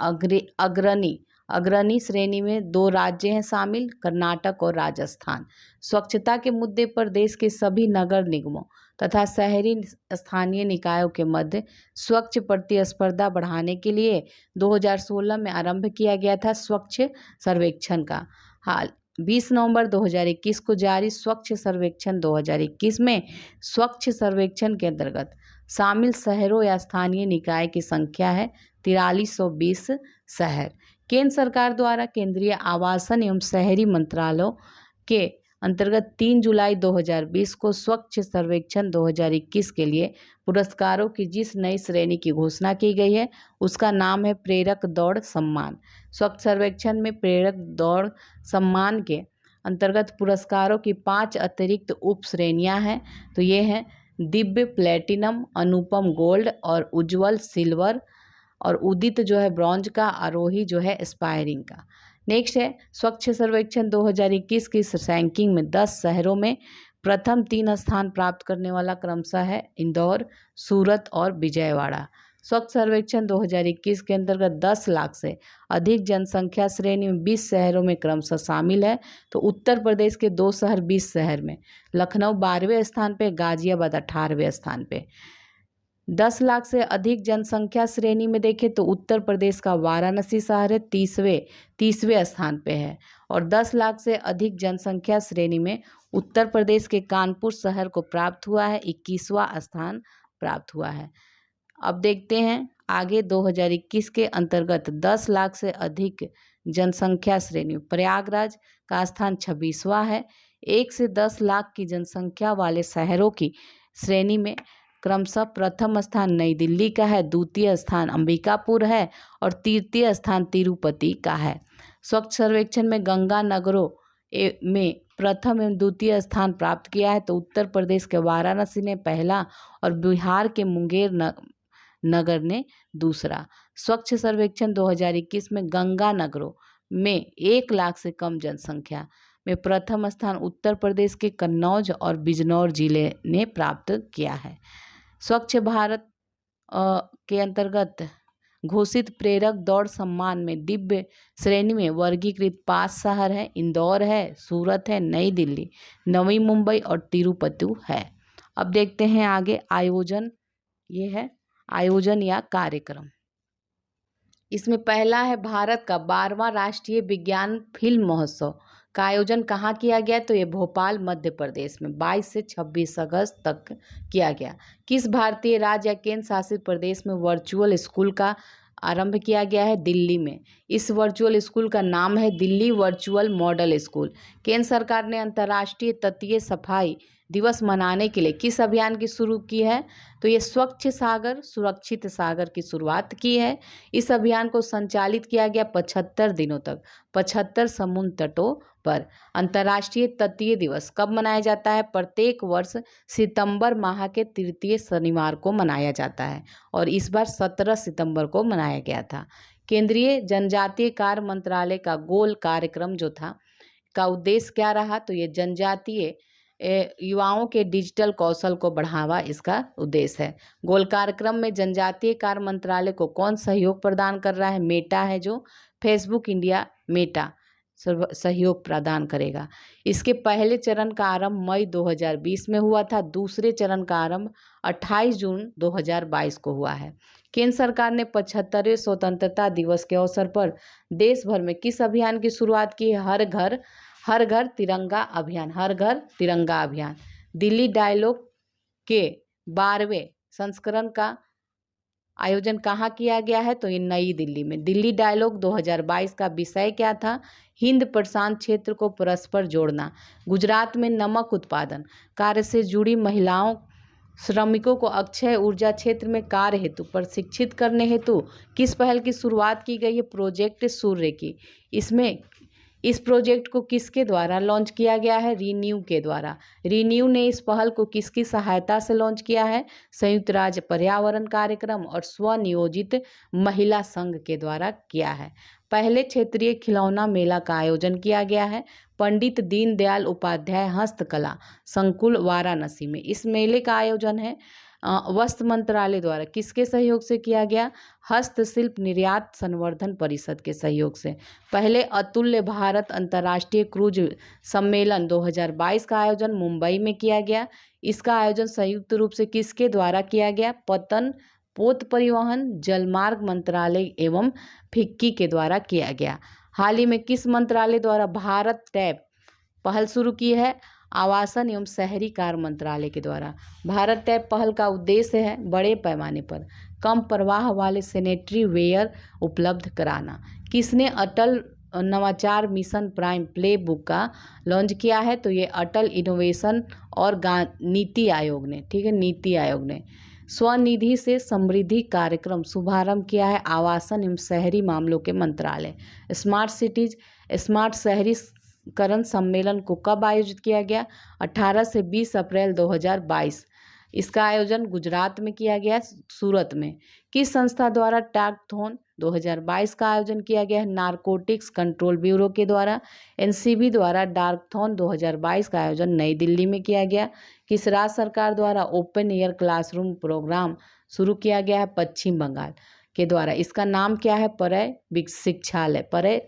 अग्रणी श्रेणी में 2 राज्य हैं शामिल, कर्नाटक और राजस्थान। स्वच्छता के मुद्दे पर देश के सभी नगर निगमों तथा शहरी स्थानीय निकायों के मध्य स्वच्छ प्रतिस्पर्धा बढ़ाने के लिए 2016 में आरंभ किया गया था स्वच्छ सर्वेक्षण का। हाल 20 नवंबर 2021 को जारी स्वच्छ सर्वेक्षण 2021 में स्वच्छ सर्वेक्षण के अंतर्गत शामिल शहरों या स्थानीय निकाय की संख्या है 4320 शहर। केंद्र सरकार द्वारा केंद्रीय आवासन एवं शहरी मंत्रालय के अंतर्गत 3 जुलाई 2020 को स्वच्छ सर्वेक्षण 2021 के लिए पुरस्कारों की जिस नई श्रेणी की घोषणा की गई है उसका नाम है प्रेरक दौड़ सम्मान। स्वच्छ सर्वेक्षण में प्रेरक दौड़ सम्मान के अंतर्गत पुरस्कारों की 5 अतिरिक्त उप श्रेणियाँ हैं। तो ये हैं दिव्य प्लेटिनम, अनुपम गोल्ड और उज्ज्वल सिल्वर, और उदित जो है ब्रॉन्ज का, आरोही जो है एस्पायरिंग का। नेक्स्ट है स्वच्छ सर्वेक्षण 2021 की रैंकिंग में 10 शहरों में प्रथम 3 स्थान प्राप्त करने वाला क्रमशः है इंदौर, सूरत और विजयवाड़ा। स्वच्छ सर्वेक्षण 2021 के अंतर्गत 10 लाख से अधिक जनसंख्या श्रेणी में 20 शहरों में क्रमशः शामिल है। तो उत्तर प्रदेश के 2 शहर 20 शहर में, लखनऊ 12वें स्थान पे, गाजियाबाद 18वें स्थान पे। 10 लाख से अधिक जनसंख्या श्रेणी में देखें तो उत्तर प्रदेश का वाराणसी शहर है 30वें स्थान पे है, और 10 लाख से अधिक जनसंख्या श्रेणी में उत्तर प्रदेश के कानपुर शहर को प्राप्त हुआ है 21वां स्थान प्राप्त हुआ है। अब देखते हैं आगे 2021 के अंतर्गत 10 लाख से अधिक जनसंख्या श्रेणी प्रयागराज का स्थान 26वां है। 1 से 10 लाख की जनसंख्या वाले शहरों की श्रेणी में क्रमशः प्रथम स्थान नई दिल्ली का है, द्वितीय स्थान अंबिकापुर है और तृतीय स्थान तिरुपति का है। स्वच्छ सर्वेक्षण में गंगा नगरों में प्रथम एवं द्वितीय स्थान प्राप्त किया है। तो उत्तर प्रदेश के वाराणसी ने पहला और बिहार के मुंगेर नगर ने दूसरा। स्वच्छ सर्वेक्षण 2021 में गंगा नगरों में 1 लाख से कम जनसंख्या में प्रथम स्थान उत्तर प्रदेश के कन्नौज और बिजनौर जिले ने प्राप्त किया है। स्वच्छ भारत के अंतर्गत घोषित प्रेरक दौड़ सम्मान में दिव्य श्रेणी में वर्गीकृत 5 शहर हैं, इंदौर है, सूरत है, नई दिल्ली, नवी मुंबई और तिरुपति है। अब देखते हैं आगे आयोजन। ये है आयोजन या कार्यक्रम। इसमें पहला है भारत का 12वां राष्ट्रीय विज्ञान फिल्म महोत्सव का आयोजन कहाँ किया गया? तो ये भोपाल मध्य प्रदेश में 22 से 26 अगस्त तक किया गया। किस भारतीय राज्य या केंद्र शासित प्रदेश में वर्चुअल स्कूल का आरंभ किया गया है? दिल्ली में। इस वर्चुअल स्कूल का नाम है दिल्ली वर्चुअल मॉडल स्कूल। केंद्र सरकार ने अंतर्राष्ट्रीय तटीय सफाई दिवस मनाने के लिए किस अभियान की शुरू की है? तो ये स्वच्छ सागर सुरक्षित सागर की शुरुआत की है। इस अभियान को संचालित किया गया 75 दिनों तक 75 समुद्र तटों पर। अंतर्राष्ट्रीय तटीय दिवस कब मनाया जाता है? प्रत्येक वर्ष सितंबर माह के तृतीय शनिवार को मनाया जाता है और इस बार 17 सितंबर को मनाया गया था। केंद्रीय जनजातीय कार्य मंत्रालय का गोल कार्यक्रम जो था का उद्देश्य क्या रहा? तो ये जनजातीय युवाओं के डिजिटल कौशल को बढ़ावा इसका उद्देश्य है। गोल कार्यक्रम में जनजातीय कार्य मंत्रालय को कौन सहयोग प्रदान कर रहा है? मेटा है जो फेसबुक इंडिया मेटा सहयोग प्रदान करेगा। इसके पहले चरण का आरंभ मई 2020 में हुआ था। दूसरे चरण का आरंभ 28 जून 2022 को हुआ है। केंद्र सरकार ने 75वें स्वतंत्रता दिवस के अवसर पर देश भर में किस अभियान की शुरुआत की है? हर घर तिरंगा अभियान। हर घर तिरंगा अभियान। दिल्ली डायलॉग के 12वें संस्करण का आयोजन कहाँ किया गया है? तो ये नई दिल्ली में। दिल्ली डायलॉग 2022 का विषय क्या था? हिंद प्रशांत क्षेत्र को परस्पर जोड़ना। गुजरात में नमक उत्पादन कार्य से जुड़ी महिलाओं श्रमिकों को अक्षय ऊर्जा क्षेत्र में कार्य हेतु प्रशिक्षित करने हेतु किस पहल की शुरुआत की गई है? प्रोजेक्ट सूर्य की। इस प्रोजेक्ट को किसके द्वारा लॉन्च किया गया है? रीन्यू के द्वारा। रीन्यू ने इस पहल को किसकी सहायता से लॉन्च किया है? संयुक्त राज्य पर्यावरण कार्यक्रम और स्वनियोजित महिला संघ के द्वारा किया है। पहले क्षेत्रीय खिलौना मेला का आयोजन किया गया है पंडित दीनदयाल उपाध्याय हस्तकला संकुल वाराणसी में। इस मेले का आयोजन है वस्त्र मंत्रालय द्वारा किसके सहयोग से किया गया? हस्तशिल्प निर्यात संवर्धन परिषद के सहयोग से। पहले अतुल्य भारत अंतर्राष्ट्रीय क्रूज सम्मेलन 2022 का आयोजन मुंबई में किया गया। इसका आयोजन संयुक्त रूप से किसके द्वारा किया गया? पोत परिवहन जलमार्ग मंत्रालय एवं फिक्की के द्वारा किया गया। हाल ही में किस मंत्रालय द्वारा भारत टैब पहल शुरू की है? आवासन एवं शहरी कार्य मंत्रालय के द्वारा। भारत टैब पहल का उद्देश्य है बड़े पैमाने पर कम प्रवाह वाले सैनिटरी वेयर उपलब्ध कराना। किसने अटल नवाचार मिशन प्राइम प्ले बुक का लॉन्च किया है? तो ये अटल इनोवेशन और नीति आयोग ने। ठीक है, नीति आयोग ने। स्वनिधि से समृद्धि कार्यक्रम शुभारंभ किया है आवासन एवं शहरी मामलों के मंत्रालय। स्मार्ट शहरीकरण सम्मेलन को कब आयोजित किया गया? 18 से 20 अप्रैल 2022। इसका आयोजन गुजरात में किया गया, सूरत में। किस संस्था द्वारा टैगथॉन 2022 का आयोजन किया गया है? नारकोटिक्स कंट्रोल ब्यूरो के द्वारा। एनसीबी द्वारा डार्कथॉन 2022 का आयोजन नई दिल्ली में किया गया। किस राज्य सरकार द्वारा ओपन एयर क्लासरूम प्रोग्राम शुरू किया गया है? पश्चिम बंगाल के द्वारा। इसका नाम क्या है? परय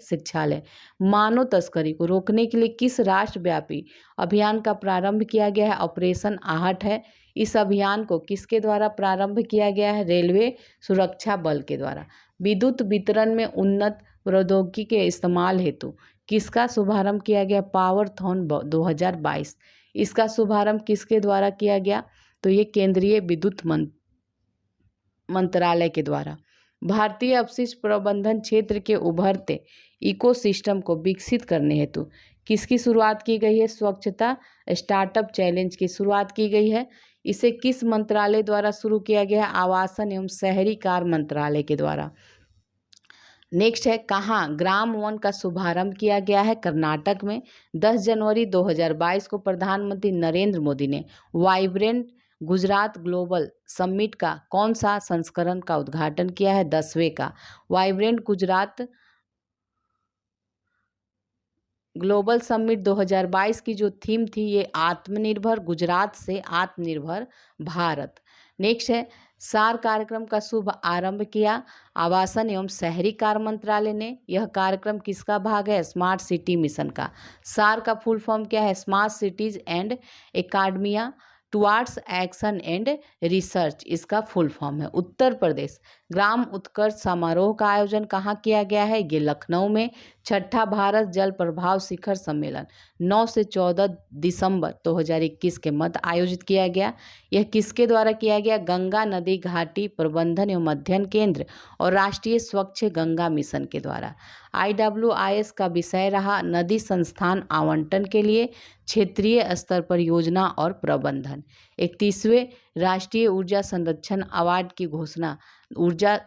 शिक्षालय। मानव तस्करी को रोकने के लिए किस राष्ट्रव्यापी अभियान का प्रारंभ किया गया है? ऑपरेशन आहट है। इस अभियान को किसके द्वारा प्रारंभ किया गया है? रेलवे सुरक्षा बल के द्वारा। विद्युत वितरण में उन्नत प्रौद्योगिकी के इस्तेमाल हेतु किसका शुभारंभ किया गया? पावरथॉन 2022। इसका शुभारंभ किसके द्वारा किया गया? तो ये केंद्रीय विद्युत मंत्रालय के द्वारा। भारतीय अपशिष्ट प्रबंधन क्षेत्र के उभरते इकोसिस्टम को विकसित करने हेतु किसकी शुरुआत की गई है? स्वच्छता स्टार्टअप चैलेंज की शुरुआत की गई है। इसे किस मंत्रालय द्वारा शुरू किया गया है? आवासन एवं शहरी कार्य मंत्रालय के द्वारा। नेक्स्ट है कहाँ ग्राम वन का शुभारंभ किया गया है? कर्नाटक में। 10 जनवरी 2022 को प्रधानमंत्री नरेंद्र मोदी ने वाइब्रेंट गुजरात ग्लोबल समिट का कौन सा संस्करण का उद्घाटन किया है? 10वें का। वाइब्रेंट गुजरात ग्लोबल समिट 2022 की जो थीम थी ये आत्मनिर्भर गुजरात से आत्मनिर्भर भारत। नेक्स्ट है सार कार्यक्रम का शुभ आरंभ किया आवासन एवं शहरी कार्य मंत्रालय ने। यह कार्यक्रम किसका भाग है? स्मार्ट सिटी मिशन का। सार का फुल फॉर्म क्या है? Smart cities and academia towards action and research, इसका फुल फॉर्म है। उत्तर प्रदेश ग्राम उत्कर्ष समारोह का आयोजन कहाँ किया गया है? ये लखनऊ में। छठा भारत जल प्रभाव शिखर सम्मेलन 9 से 14 दिसंबर 2021 के मध्य आयोजित किया गया। यह किसके द्वारा किया गया? गंगा नदी घाटी प्रबंधन एवं अध्ययन केंद्र और राष्ट्रीय स्वच्छ गंगा मिशन के द्वारा। IWIS का विषय रहा नदी संस्थान आवंटन के लिए क्षेत्रीय स्तर पर योजना और प्रबंधन। 31वें राष्ट्रीय ऊर्जा संरक्षण अवार्ड की घोषणा ऊर्जा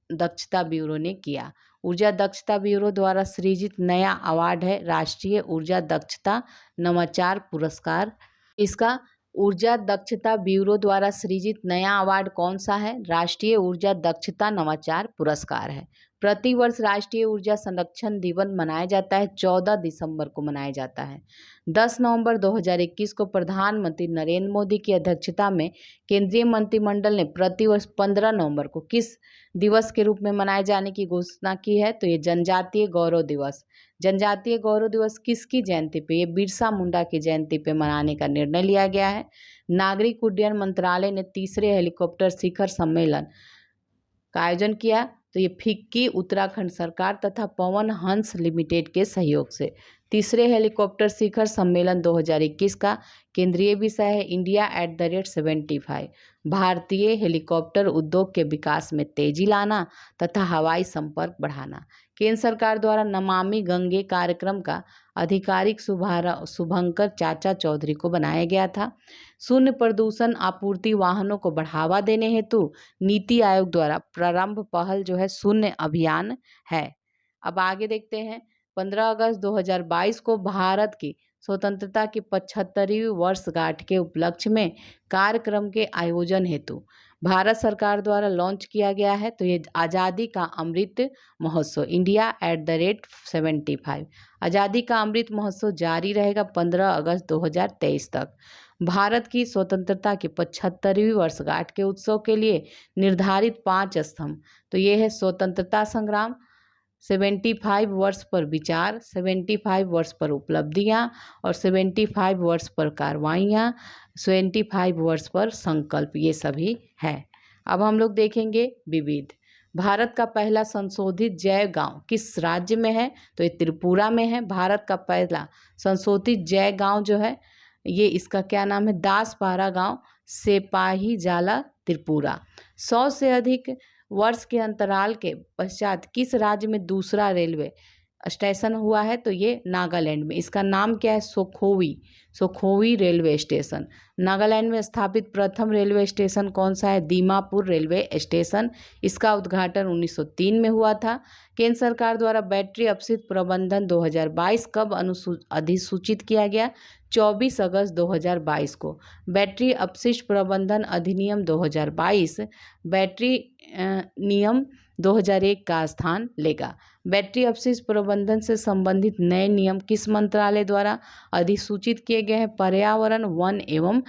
दक्षता ब्यूरो ने किया। ऊर्जा दक्षता ब्यूरो द्वारा सृजित नया अवार्ड है राष्ट्रीय ऊर्जा दक्षता नवाचार पुरस्कार। इसका ऊर्जा दक्षता ब्यूरो द्वारा सृजित नया अवार्ड कौन सा है? राष्ट्रीय ऊर्जा दक्षता नवाचार पुरस्कार है। प्रतिवर्ष राष्ट्रीय ऊर्जा संरक्षण दिवस मनाया जाता है, 14 दिसंबर को मनाया जाता है। 10 नवंबर 2021 को प्रधानमंत्री नरेंद्र मोदी की अध्यक्षता में केंद्रीय मंत्रिमंडल ने प्रतिवर्ष 15 नवंबर को किस दिवस के रूप में मनाए जाने की घोषणा की है? तो ये जनजातीय गौरव दिवस। जनजातीय गौरव दिवस किसकी जयंती पे? ये बिरसा मुंडा की जयंती पे मनाने का निर्णय लिया गया है। नागरिक उड्डयन मंत्रालय ने तीसरे हेलीकॉप्टर शिखर सम्मेलन का आयोजन किया। तो ये फिक्की उत्तराखंड सरकार तथा पवन हंस लिमिटेड के सहयोग से तीसरे हेलीकॉप्टर शिखर सम्मेलन 2021 का केंद्रीय विषय है इंडिया @75। भारतीय हेलीकॉप्टर उद्योग के विकास में तेजी लाना तथा हवाई संपर्क बढ़ाना। केंद्र सरकार द्वारा नमामि गंगे कार्यक्रम का आधिकारिक शुभारंभ शुभंकर चाचा चौधरी को बनाया गया था। शून्य प्रदूषण आपूर्ति वाहनों को बढ़ावा देने हेतु नीति आयोग द्वारा प्रारंभ पहल जो है शून्य अभियान है। अब आगे देखते हैं। 15 अगस्त 2022 को भारत की स्वतंत्रता की 75वीं वर्षगांठ के उपलक्ष्य में कार्यक्रम के आयोजन हेतु भारत सरकार द्वारा लॉन्च किया गया है। तो ये आज़ादी का अमृत महोत्सव इंडिया @75। आज़ादी का अमृत महोत्सव जारी रहेगा 15 अगस्त 2023 तक। भारत की स्वतंत्रता की 75वीं वर्षगांठ के उत्सव के लिए निर्धारित 5 स्तंभ। तो ये है स्वतंत्रता संग्राम, 75 वर्ष पर विचार, 75 वर्ष पर उपलब्धियां और 75 वर्ष पर कार्रवाइयां, 75 वर्ष पर संकल्प, ये सभी है। अब हम लोग देखेंगे विविध। भारत का पहला संशोधित जय गांव किस राज्य में है? तो ये त्रिपुरा में है। भारत का पहला संशोधित जय गांव जो है ये इसका क्या नाम है? दासपारा गांव, सेपाहीजाला, त्रिपुरा। 100 से अधिक वर्ष के अंतराल के पश्चात किस राज्य में दूसरा रेलवे स्टेशन हुआ है? तो ये नागालैंड में। इसका नाम क्या है? सोखोवी रेलवे स्टेशन। नागालैंड में स्थापित प्रथम रेलवे स्टेशन कौन सा है? Dimapur railway station. इसका उद्घाटन 1903 में हुआ था। केंद्र सरकार द्वारा बैटरी अपशिष्ट प्रबंधन 2022 कब अधिसूचित किया गया? 24 अगस्त 2022 को। बैटरी अपशिष्ट प्रबंधन अधिनियम 2022 बैटरी नियम 2001 का स्थान लेगा। बैटरी अपशिष्ट प्रबंधन से संबंधित नए नियम किस मंत्रालय द्वारा अधिसूचित किए गए हैं? पर्यावरण, वन एवं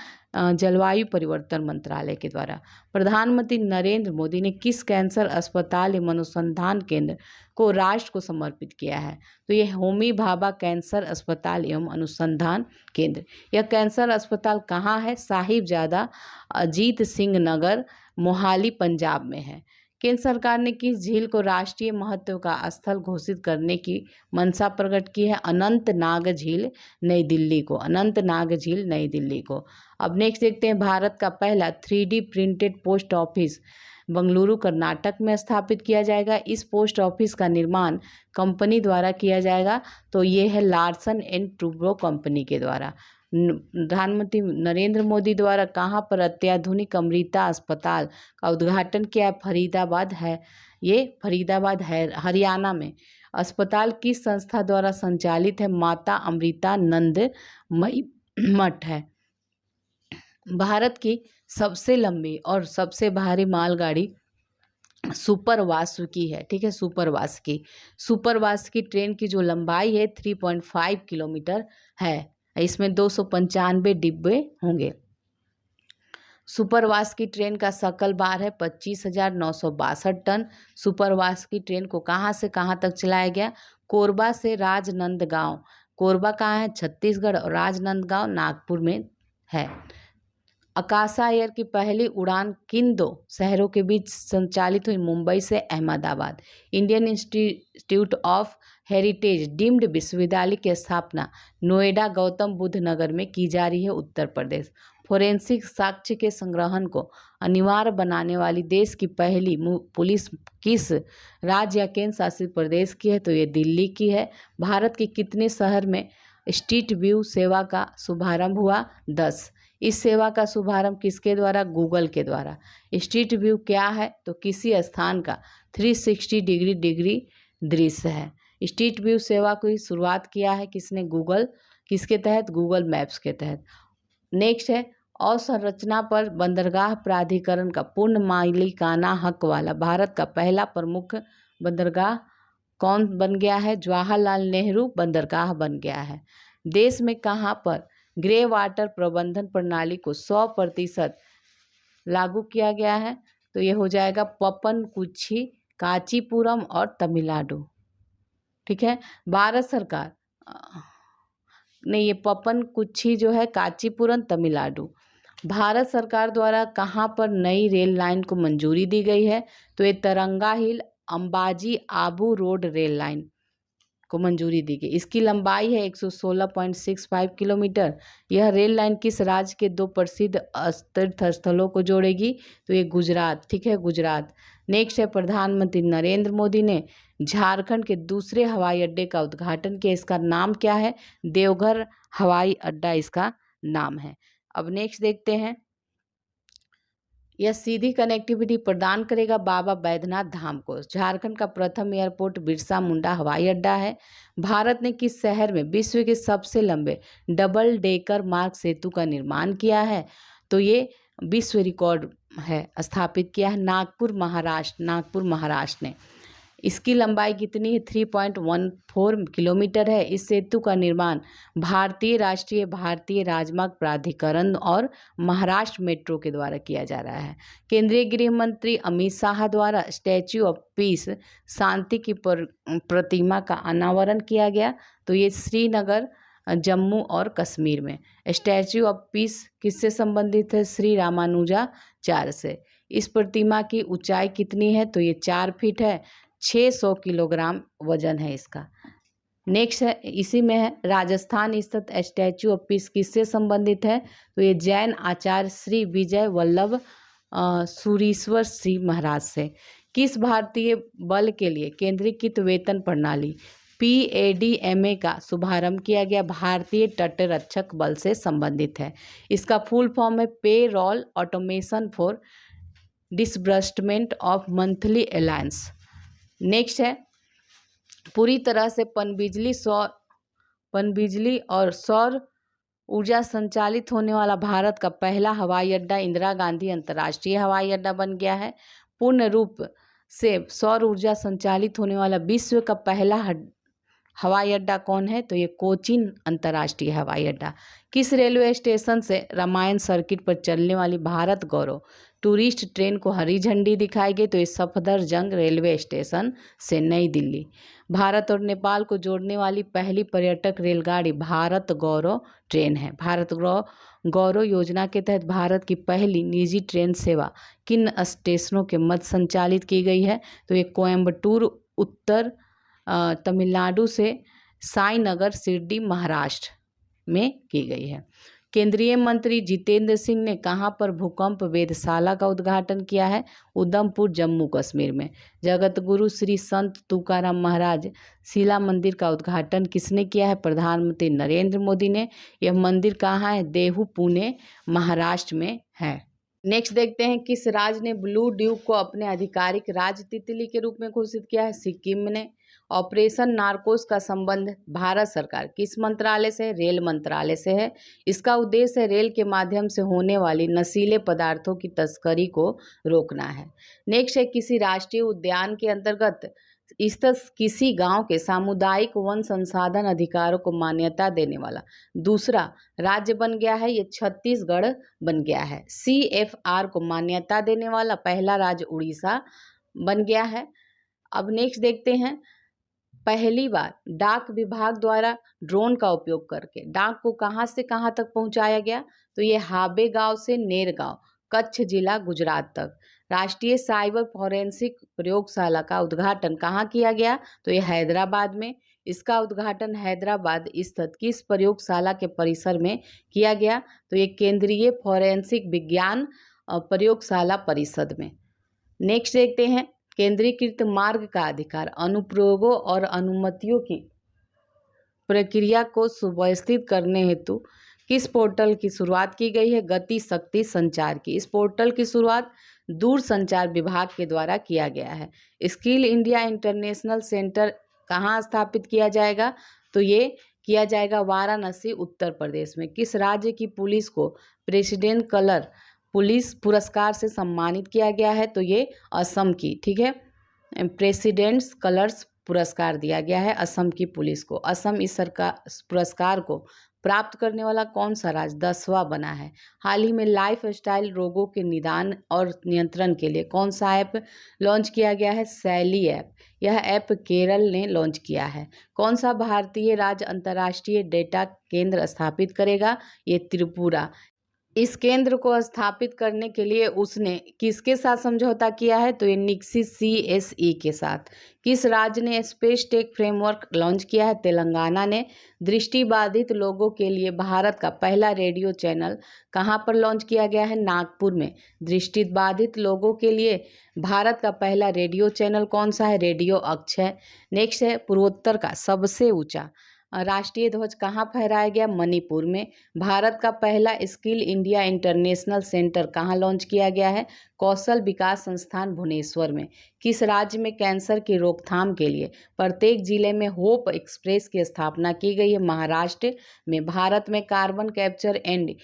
जलवायु परिवर्तन मंत्रालय के द्वारा। प्रधानमंत्री नरेंद्र मोदी ने किस कैंसर अस्पताल एवं अनुसंधान केंद्र को राष्ट्र को समर्पित किया है? तो ये होमी भाभा कैंसर अस्पताल एवं अनुसंधान केंद्र। यह कैंसर अस्पताल कहाँ है? साहिबजादा अजीत सिंह नगर, मोहाली, पंजाब में है। केंद्र सरकार ने किस झील को राष्ट्रीय महत्व का स्थल घोषित करने की मंशा प्रकट की है? अनंतनाग झील, नई दिल्ली को। अनंतनाग झील, नई दिल्ली को। अब नेक्स्ट देखते हैं। भारत का पहला 3D printed post office Bengaluru, Karnataka में स्थापित किया जाएगा। इस पोस्ट ऑफिस का निर्माण कंपनी द्वारा किया जाएगा। तो ये है लार्सन एंड टूब्रो कंपनी के द्वारा। प्रधानमंत्री नरेंद्र मोदी द्वारा कहाँ पर अत्याधुनिक अमृता अस्पताल का उद्घाटन किया है? फरीदाबाद है। ये फरीदाबाद है, हरियाणा में। अस्पताल किस संस्था द्वारा संचालित है? माता अमृतानंद मई मठ है। भारत की सबसे लंबी और सबसे भारी मालगाड़ी सुपर वासुकी है। ठीक है, सुपर वासुकी ट्रेन की जो लंबाई है 3.5 किलोमीटर है। इसमें 295 डिब्बे होंगे। सुपरवास की ट्रेन का सकल भार है 25,962 टन। सुपरवास की ट्रेन को कहाँ से कहाँ तक चलाया गया? कोरबा से राजनांदगांव। कोरबा कहाँ है? छत्तीसगढ़। और राजनांदगांव नागपुर में है। आकाशा एयर की पहली उड़ान किन 2 शहरों के बीच संचालित हुई? मुंबई से Ahmedabad. Indian institute of heritage deemed विश्वविद्यालय की स्थापना नोएडा गौतम बुद्ध नगर में की जा रही है, उत्तर प्रदेश। फोरेंसिक साक्ष्य के संग्रहण को अनिवार्य बनाने वाली देश की पहली पुलिस किस राज्य या केंद्र शासित प्रदेश की है? तो ये दिल्ली की है। भारत के कितने शहर में स्ट्रीट व्यू सेवा का शुभारंभ हुआ? 10। इस सेवा का शुभारंभ किसके द्वारा? गूगल के द्वारा। स्ट्रीट व्यू क्या है? तो किसी स्थान का 360 डिग्री दृश्य है। स्ट्रीट व्यू सेवा की शुरुआत किया है किसने? गूगल। किसके तहत? गूगल मैप्स के तहत। नेक्स्ट है, अवसंरचना पर बंदरगाह प्राधिकरण का पूर्ण मालिकाना हक वाला भारत का पहला प्रमुख बंदरगाह कौन बन गया है? जवाहरलाल नेहरू बंदरगाह बन गया है। देश में कहाँ पर ग्रे वाटर प्रबंधन प्रणाली को 100% लागू किया गया है? तो ये हो जाएगा पपनकुच्ची, कांचीपुरम और तमिलनाडु। ठीक है, भारत सरकार नहीं, ये पपनकुच्ची जो है कांचीपुरम तमिलनाडु। भारत सरकार द्वारा कहाँ पर नई रेल लाइन को मंजूरी दी गई है? तो ये Taranga hill Ambaji Abu road rail line को मंजूरी दी गई। इसकी लंबाई है 116.65 किलोमीटर। यह रेल लाइन किस राज्य के 2 प्रसिद्ध तीर्थ स्थलों को जोड़ेगी? तो ये गुजरात। ठीक है, गुजरात। नेक्स्ट है, प्रधानमंत्री नरेंद्र मोदी ने झारखंड के दूसरे हवाई अड्डे का उद्घाटन किया। इसका नाम क्या है? देवघर हवाई अड्डा इसका नाम है। अब नेक्स्ट देखते हैं, यह सीधी कनेक्टिविटी प्रदान करेगा बाबा बैद्यनाथ धाम को। झारखंड का प्रथम एयरपोर्ट बिरसा मुंडा हवाई अड्डा है। भारत ने किस शहर में विश्व के सबसे लंबे डबल डेकर मार्ग सेतु का निर्माण किया है? तो ये विश्व रिकॉर्ड है, स्थापित किया है नागपुर महाराष्ट्र ने। इसकी लंबाई कितनी है? 3.14 किलोमीटर है। इस सेतु का निर्माण भारतीय राजमार्ग प्राधिकरण और महाराष्ट्र मेट्रो के द्वारा किया जा रहा है। केंद्रीय गृह मंत्री अमित शाह द्वारा स्टैच्यू ऑफ पीस शांति की प्रतिमा का अनावरण किया गया। तो ये श्रीनगर जम्मू और कश्मीर में। स्टैच्यू ऑफ पीस किससे संबंधित है? श्री रामानुजाचार्य से। इस प्रतिमा की ऊंचाई कितनी है? तो ये 4 फीट है, 600 किलोग्राम वजन है इसका। नेक्स्ट है, इसी में है, राजस्थान स्थित स्टैच्यू ऑफ पीस किससे संबंधित है? तो ये जैन आचार्य श्री विजय वल्लभ सूरीश्वर श्री महाराज से। किस भारतीय बल के लिए केंद्रीकृत वेतन प्रणाली PADMA का शुभारंभ किया गया? भारतीय तटरक्षक बल से संबंधित है। इसका फुल फॉर्म है payroll automation for disbursement of monthly allowances. Next है, पूरी तरह से पनबिजली और सौर ऊर्जा संचालित होने वाला भारत का पहला हवाई अड्डा इंदिरा गांधी अंतर्राष्ट्रीय हवाई अड्डा बन गया है। पूर्ण रूप से सौर ऊर्जा संचालित होने वाला विश्व का पहला हवाई अड्डा कौन है? तो ये कोचीन अंतर्राष्ट्रीय हवाई अड्डा। किस रेलवे स्टेशन से रामायण सर्किट पर चलने वाली भारत गौरव टूरिस्ट ट्रेन को हरी झंडी दिखाई गई? तो ये सफदरजंग रेलवे स्टेशन से नई दिल्ली। भारत और नेपाल को जोड़ने वाली पहली पर्यटक रेलगाड़ी भारत गौरव ट्रेन है। भारत गौरव योजना के तहत भारत की पहली निजी ट्रेन सेवा किन स्टेशनों के मध्य संचालित की गई है? तो ये कोयम्बटूर उत्तर तमिलनाडु से साईनगर शिरडी महाराष्ट्र में की गई है। केंद्रीय मंत्री जितेंद्र सिंह ने कहां पर भूकंप वेधशाला का उद्घाटन किया है? उधमपुर जम्मू कश्मीर में। जगत गुरु श्री संत तुकाराम महाराज शिला मंदिर का उद्घाटन किसने किया है? प्रधानमंत्री नरेंद्र मोदी ने। यह मंदिर कहाँ है? देहू पुणे महाराष्ट्र में है। नेक्स्ट देखते हैं, किस राज्य ने ब्लू ड्यूक को अपने आधिकारिक राज्य तितली के रूप में घोषित किया है? सिक्किम ने। ऑपरेशन नारकोस का संबंध भारत सरकार किस मंत्रालय से? रेल मंत्रालय से है। इसका उद्देश्य रेल के माध्यम से होने वाली नशीले पदार्थों की तस्करी को रोकना है। नेक्स्ट है, किसी राष्ट्रीय उद्यान के अंतर्गत स्थित किसी गांव के सामुदायिक वन संसाधन अधिकारों को मान्यता देने वाला दूसरा राज्य बन गया है? ये छत्तीसगढ़ बन गया है। CFR को मान्यता देने वाला पहला राज्य उड़ीसा बन गया है। अब नेक्स्ट देखते हैं, पहली बार डाक विभाग द्वारा ड्रोन का उपयोग करके डाक को कहां से कहां तक पहुंचाया गया? तो ये हाबे गांव से नेर गांव, कच्छ जिला, गुजरात तक। राष्ट्रीय साइबर फॉरेंसिक प्रयोगशाला का उद्घाटन कहाँ किया गया? तो ये हैदराबाद में। इसका उद्घाटन हैदराबाद स्थित किस प्रयोगशाला के परिसर में किया गया? तो ये केंद्रीय फॉरेंसिक विज्ञान प्रयोगशाला परिषद में। नेक्स्ट देखते हैं, केंद्रीकृत मार्ग का अधिकार अनुप्रयोगों और अनुमतियों की प्रक्रिया को सुव्यवस्थित करने हेतु किस पोर्टल की शुरुआत की गई है? गति शक्ति संचार की। इस पोर्टल की शुरुआत दूरसंचार विभाग के द्वारा किया गया है। स्किल इंडिया इंटरनेशनल सेंटर कहाँ स्थापित किया जाएगा? तो ये किया जाएगा वाराणसी, उत्तर प्रदेश में। किस राज्य की पुलिस को प्रेसिडेंट कलर पुलिस पुरस्कार से सम्मानित किया गया है? तो ये असम की, ठीक है, प्रेसिडेंट्स कलर्स पुरस्कार दिया गया है असम की पुलिस को। असम इस सरकार पुरस्कार को प्राप्त करने वाला कौन सा राज्य 10वां बना है? हाल ही में लाइफ स्टाइल रोगों के निदान और नियंत्रण के लिए कौन सा ऐप लॉन्च किया गया है? शैली ऐप। यह ऐप केरल ने लॉन्च किया है। कौन सा भारतीय राज्य अंतर्राष्ट्रीय डेटा केंद्र स्थापित करेगा? ये त्रिपुरा। इस केंद्र को स्थापित करने के लिए उसने किसके साथ समझौता किया है? तो ये निक्सी CSE के साथ। किस राज्य ने स्पेस टेक फ्रेमवर्क लॉन्च किया है? तेलंगाना ने। दृष्टिबाधित लोगों के लिए भारत का पहला रेडियो चैनल कहाँ पर लॉन्च किया गया है? नागपुर में। दृष्टिबाधित लोगों के लिए भारत का पहला रेडियो चैनल कौन सा है? रेडियो अक्षय। नेक्स्ट है, पूर्वोत्तर का सबसे ऊंचा राष्ट्रीय ध्वज कहाँ फहराया गया? मणिपुर में। भारत का पहला स्किल इंडिया इंटरनेशनल सेंटर कहाँ लॉन्च किया गया है? कौशल विकास संस्थान भुवनेश्वर में। किस राज्य में कैंसर की रोकथाम के लिए प्रत्येक जिले में होप एक्सप्रेस की स्थापना की गई है? महाराष्ट्र में। भारत में कार्बन कैप्चर एंड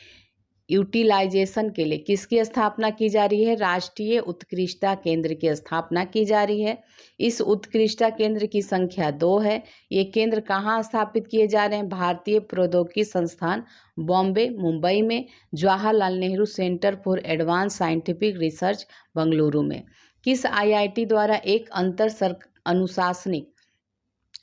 यूटिलाइजेशन के लिए किसकी स्थापना की जा रही है? राष्ट्रीय उत्कृष्टता केंद्र की स्थापना की जा रही है। इस उत्कृष्टता केंद्र की संख्या 2 है। ये केंद्र कहाँ स्थापित किए जा रहे हैं? भारतीय प्रौद्योगिकी संस्थान बॉम्बे, मुंबई में। Jawaharlal Nehru centre for advance scientific research Bengaluru में। किस IIT द्वारा एक अंतर अनुशासनिक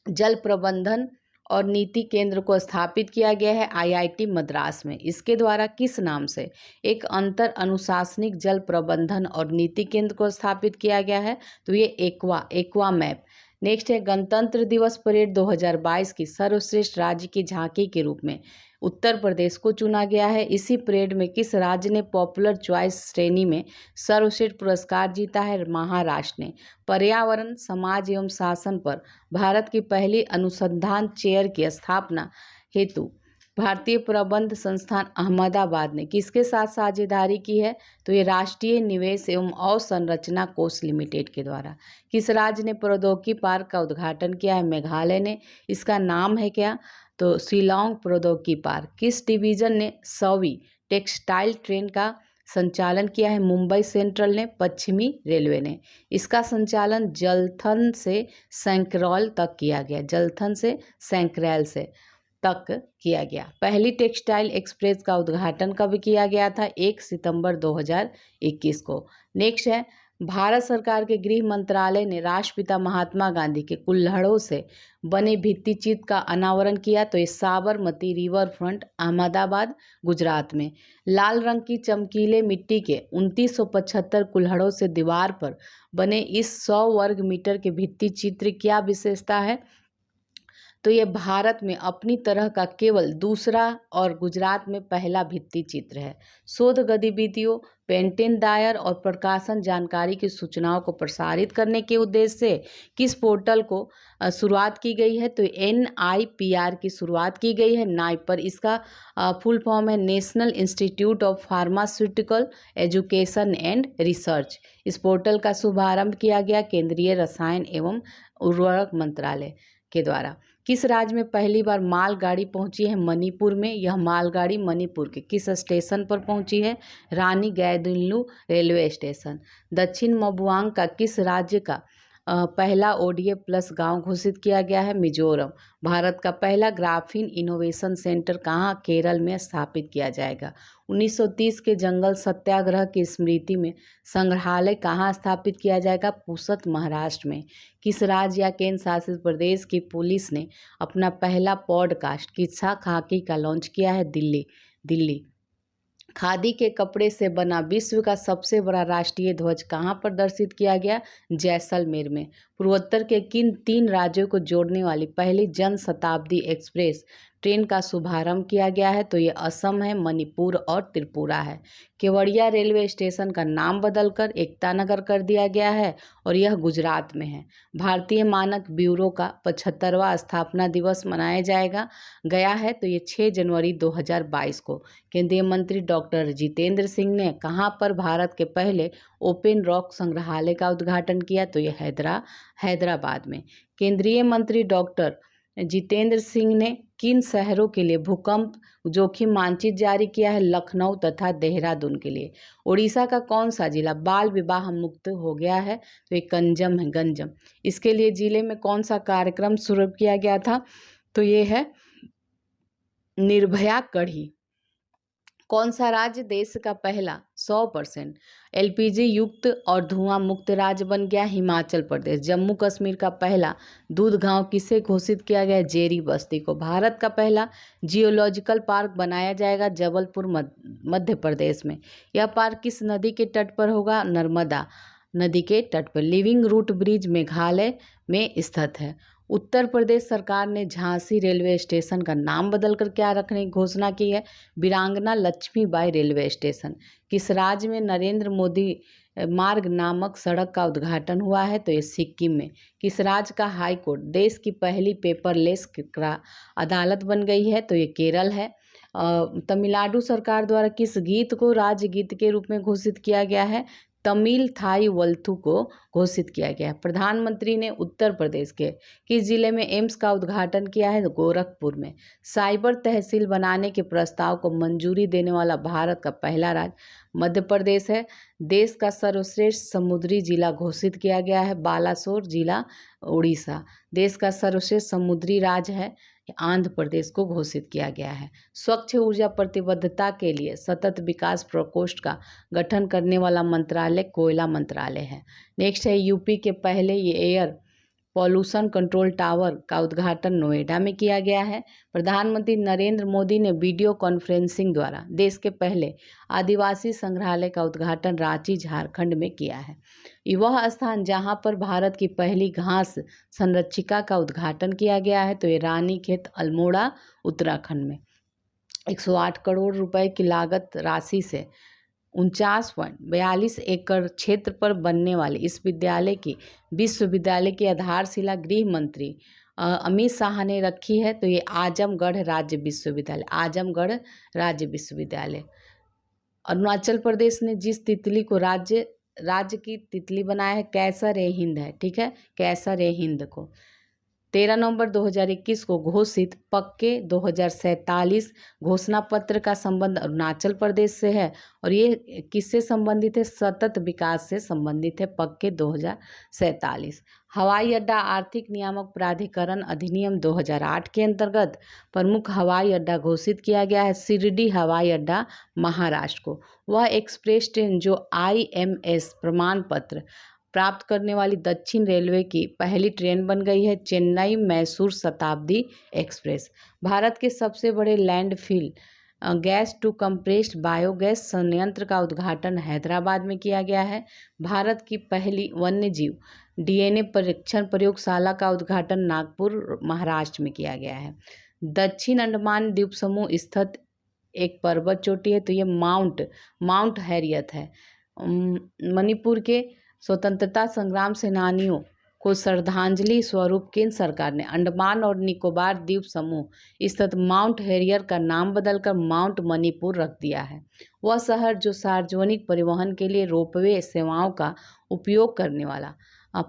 जल प्रबंधन और नीति केंद्र को स्थापित किया गया है? IIT मद्रास में। इसके द्वारा किस नाम से एक अंतर अनुशासनिक जल प्रबंधन और नीति केंद्र को स्थापित किया गया है? तो ये एक्वा मैप। नेक्स्ट है, गणतंत्र दिवस परेड 2022 की सर्वश्रेष्ठ राज्य की झांकी के रूप में उत्तर प्रदेश को चुना गया है। इसी परेड में किस राज्य ने पॉपुलर चॉइस श्रेणी में सर्वश्रेष्ठ पुरस्कार जीता है? महाराष्ट्र ने। पर्यावरण, समाज एवं शासन पर भारत की पहली अनुसंधान चेयर की स्थापना हेतु भारतीय प्रबंध संस्थान अहमदाबाद ने किसके साथ साझेदारी की है? तो ये राष्ट्रीय निवेश एवं अवसंरचना कोष लिमिटेड के द्वारा। किस राज्य ने प्रौद्योगिकी पार्क का उद्घाटन किया है? मेघालय ने। इसका नाम है क्या? तो शिलांग प्रौद्योगिकी पार्क। किस डिवीजन ने 100वीं टेक्सटाइल ट्रेन का संचालन किया है? मुंबई सेंट्रल ने। पश्चिमी रेलवे ने। इसका संचालन जलथन से सैंकरौल तक किया गया। जलथन से सैंकरैल से तक किया गया। पहली टेक्सटाइल एक्सप्रेस का उद्घाटन कब किया गया था? 1 सितंबर 2021 को। नेक्स्ट है, भारत सरकार के गृह मंत्रालय ने राष्ट्रपिता महात्मा गांधी के कुल्हड़ों से बने भित्ति चित्र का अनावरण किया। तो ये साबरमती रिवर फ्रंट, अहमदाबाद, गुजरात में। लाल रंग की चमकीले मिट्टी के 2975 कुल्हड़ों से दीवार पर बने इस 100 वर्ग मीटर के भित्ति चित्र क्या विशेषता है? तो ये भारत में अपनी तरह का केवल दूसरा और गुजरात में पहला भित्ति चित्र है। शोध गतिविधियों, पेटेंट दायर और प्रकाशन जानकारी की सूचनाओं को प्रसारित करने के उद्देश्य से किस पोर्टल को शुरुआत की गई है? तो NIPR की शुरुआत की गई है। नाइपर इसका फुल फॉर्म है national institute of pharmaceutical education and research. इस पोर्टल का शुभारंभ किया गया केंद्रीय रसायन एवं उर्वरक मंत्रालय के द्वारा। किस राज्य में पहली बार मालगाड़ी पहुंची है? मणिपुर में। यह मालगाड़ी मणिपुर के किस स्टेशन पर पहुंची है? रानी गैदिन्लु रेलवे स्टेशन। दक्षिण मबुआंग का किस राज्य का पहला ODA प्लस गांव घोषित किया गया है मिजोरम। भारत का पहला ग्राफीन इनोवेशन सेंटर कहाँ, केरल में स्थापित किया जाएगा। 1930 के जंगल सत्याग्रह की स्मृति में संग्रहालय कहाँ स्थापित किया जाएगा, पुसद, महाराष्ट्र में। किस राज्य या केंद्र शासित प्रदेश की पुलिस ने अपना पहला पॉडकास्ट किस्सा खाकी का लॉन्च किया है, दिल्ली। खादी के कपड़े से बना विश्व का सबसे बड़ा राष्ट्रीय ध्वज कहाँ प्रदर्शित किया गया, जैसलमेर में। पूर्वोत्तर के किन 3 राज्यों को जोड़ने वाली पहली जन शताब्दी एक्सप्रेस ट्रेन का शुभारंभ किया गया है, तो ये असम है, मणिपुर और त्रिपुरा है। केवड़िया रेलवे स्टेशन का नाम बदलकर एकता नगर कर दिया गया है और यह गुजरात में है। भारतीय मानक ब्यूरो का 75वां स्थापना दिवस मनाया गया है, तो ये 6 जनवरी 2022 को। केंद्रीय मंत्री डॉक्टर जितेंद्र सिंह ने कहाँ पर भारत के पहले ओपन रॉक संग्रहालय का उद्घाटन किया, तो ये हैदराबाद में। केंद्रीय मंत्री डॉक्टर जितेंद्र सिंह ने किन शहरों के लिए भूकंप जोखिम मानचित्र जारी किया है, लखनऊ तथा देहरादून के लिए। उड़ीसा का कौन सा जिला बाल विवाह मुक्त हो गया है, तो ये गंजम। इसके लिए जिले में कौन सा कार्यक्रम शुरू किया गया था, तो ये है निर्भया कढ़ी। कौन सा राज्य देश का पहला 100% LPG युक्त और धुआं मुक्त राज्य बन गया, हिमाचल प्रदेश। जम्मू कश्मीर का पहला दूध गांव किसे घोषित किया गया, जेरी बस्ती को। भारत का पहला जियोलॉजिकल पार्क बनाया जाएगा जबलपुर मध्य प्रदेश में। यह पार्क किस नदी के तट पर होगा, नर्मदा नदी के तट पर। लिविंग रूट ब्रिज मेघालय में स्थित है। उत्तर प्रदेश सरकार ने झांसी रेलवे स्टेशन का नाम बदलकर क्या रखने की घोषणा की है, वीरांगना लक्ष्मीबाई रेलवे स्टेशन। किस राज्य में नरेंद्र मोदी मार्ग नामक सड़क का उद्घाटन हुआ है, तो ये सिक्किम में। किस राज्य का हाई कोर्ट देश की पहली पेपरलेस अदालत बन गई है, तो ये केरल है। तमिलनाडु सरकार द्वारा किस गीत को राज्य गीत के रूप में घोषित किया गया है, तमिल थाई वल्थु को घोषित किया गया है। प्रधानमंत्री ने उत्तर प्रदेश के किस जिले में एम्स का उद्घाटन किया है, गोरखपुर में। साइबर तहसील बनाने के प्रस्ताव को मंजूरी देने वाला भारत का पहला राज्य मध्य प्रदेश है। देश का सर्वश्रेष्ठ समुद्री जिला घोषित किया गया है, बालासोर जिला, उड़ीसा। देश का सर्वश्रेष्ठ समुद्री राज्य है, आंध्र प्रदेश को घोषित किया गया है। स्वच्छ ऊर्जा प्रतिबद्धता के लिए सतत विकास प्रकोष्ठ का गठन करने वाला मंत्रालय कोयला मंत्रालय है। नेक्स्ट है यूपी के पहले ये एयर पॉल्यूशन कंट्रोल टावर का उद्घाटन नोएडा में किया गया है। प्रधानमंत्री नरेंद्र मोदी ने वीडियो कॉन्फ्रेंसिंग द्वारा देश के पहले आदिवासी संग्रहालय का उद्घाटन रांची झारखंड में किया है। वह स्थान जहां पर भारत की पहली घास संरक्षिका का उद्घाटन किया गया है, तो ये रानीखेत अल्मोड़ा उत्तराखंड में। 108 करोड़ रुपए की लागत राशि से 49.42 एकड़ क्षेत्र पर बनने वाले इस विश्वविद्यालय की आधारशिला गृह मंत्री अमित शाह ने रखी है, तो ये आजमगढ़ राज्य विश्वविद्यालय। अरुणाचल प्रदेश ने जिस तितली को राज्य की तितली बनाया है, कैसर-ए-हिंद है, ठीक है, कैसर-ए-हिंद को। 13 नवंबर 2021 को घोषित पक्के 2047 घोषणा पत्र का संबंध अरुणाचल प्रदेश से है और ये किससे संबंधित है, सतत विकास से संबंधित है, पक्के 2047। हवाई अड्डा आर्थिक नियामक प्राधिकरण अधिनियम 2008 के अंतर्गत प्रमुख हवाई अड्डा घोषित किया गया है शिरडी हवाई अड्डा महाराष्ट्र को। वह एक्सप्रेस ट्रेन जो IMS प्रमाण पत्र प्राप्त करने वाली दक्षिण रेलवे की पहली ट्रेन बन गई है, चेन्नई मैसूर शताब्दी एक्सप्रेस। भारत के सबसे बड़े landfill gas to compressed biogas संयंत्र का उद्घाटन हैदराबाद में किया गया है। भारत की पहली वन्यजीव DNA परीक्षण प्रयोगशाला का उद्घाटन नागपुर महाराष्ट्र में किया गया है। दक्षिण अंडमान द्वीप समूह स्थित एक पर्वत चोटी है, तो ये माउंट हैरियत है। मणिपुर के स्वतंत्रता संग्राम सेनानियों को श्रद्धांजलि स्वरूप केंद्र सरकार ने अंडमान और निकोबार द्वीप समूह स्थित माउंट हैरियर का नाम बदलकर माउंट मणिपुर रख दिया है। वह शहर जो सार्वजनिक परिवहन के लिए रोपवे सेवाओं का उपयोग करने वाला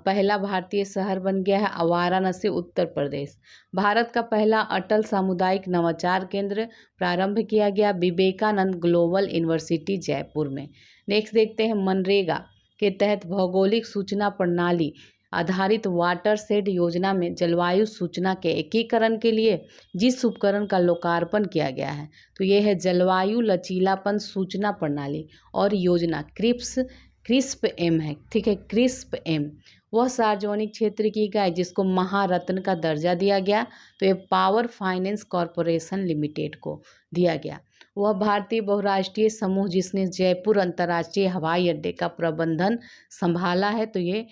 पहला भारतीय शहर बन गया है, वाराणसी उत्तर प्रदेश। भारत का पहला अटल सामुदायिक नवाचार केंद्र प्रारंभ किया गया विवेकानंद ग्लोबल यूनिवर्सिटी जयपुर में। नेक्स्ट देखते हैं मनरेगा के तहत भौगोलिक सूचना प्रणाली आधारित वाटरशेड योजना में जलवायु सूचना के एकीकरण के लिए जिस उपकरण का लोकार्पण किया गया है, तो ये है जलवायु लचीलापन सूचना प्रणाली और योजना क्रिस्प एम है, ठीक है। क्रिस्प एम वह सार्वजनिक क्षेत्र की इकाई जिसको महारत्न का दर्जा दिया गया, तो ये पावर फाइनेंस कॉरपोरेशन लिमिटेड को दिया गया। वह भारतीय बहुराष्ट्रीय समूह जिसने जयपुर अंतर्राष्ट्रीय हवाई अड्डे का प्रबंधन संभाला है, तो ये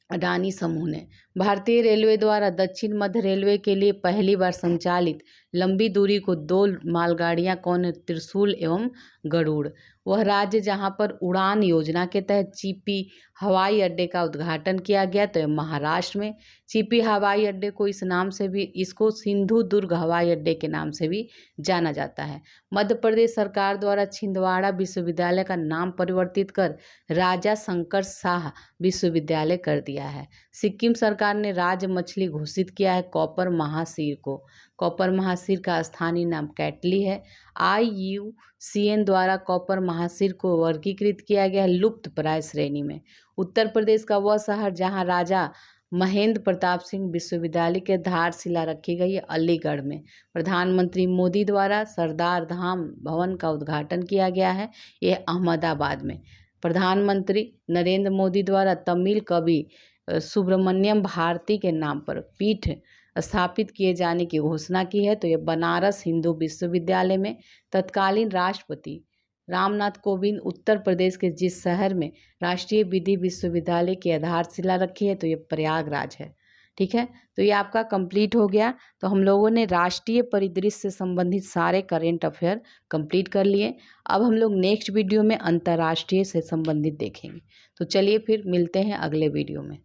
अडानी समूह ने। भारतीय रेलवे द्वारा दक्षिण मध्य रेलवे के लिए पहली बार संचालित लंबी दूरी को 2 मालगाड़ियां कौन है? त्रिशूल एवं गरुड़। वह राज्य जहां पर उड़ान योजना के तहत चीपी हवाई अड्डे का उद्घाटन किया गया, तो महाराष्ट्र में। चीपी हवाई अड्डे को इसको सिंधु दुर्ग हवाई अड्डे के नाम से भी जाना जाता है। मध्य प्रदेश सरकार द्वारा छिंदवाड़ा विश्वविद्यालय का नाम परिवर्तित कर राजा शंकर शाह विश्वविद्यालय कर दिया है। सिक्किम सरकार ने राज मछली घोषित किया है कॉपर महासीर को। कॉपर महासीर का स्थानीय नाम कैटली है। IUCN द्वारा कॉपर महासीर को वर्गीकृत किया गया है लुप्त प्राय श्रेणी में। उत्तर प्रदेश का वह शहर जहां राजा महेंद्र प्रताप सिंह विश्वविद्यालय के आधारशिला रखी गई है अलीगढ़ में। प्रधानमंत्री मोदी द्वारा सरदार धाम भवन का उद्घाटन किया गया है, यह अहमदाबाद में। प्रधानमंत्री नरेंद्र मोदी द्वारा तमिल कवि सुब्रमण्यम भारती के नाम पर पीठ स्थापित किए जाने की घोषणा की है, तो ये बनारस हिंदू विश्वविद्यालय में। तत्कालीन राष्ट्रपति रामनाथ कोविंद उत्तर प्रदेश के जिस शहर में राष्ट्रीय विधि विश्वविद्यालय की आधारशिला रखी है, तो ये प्रयागराज है, ठीक है। तो ये आपका कंप्लीट हो गया। तो हम लोगों ने राष्ट्रीय परिदृश्य से संबंधित सारे करेंट अफेयर कंप्लीट कर लिए। अब हम लोग नेक्स्ट वीडियो में अंतर्राष्ट्रीय से संबंधित देखेंगे। तो चलिए फिर मिलते हैं अगले वीडियो में।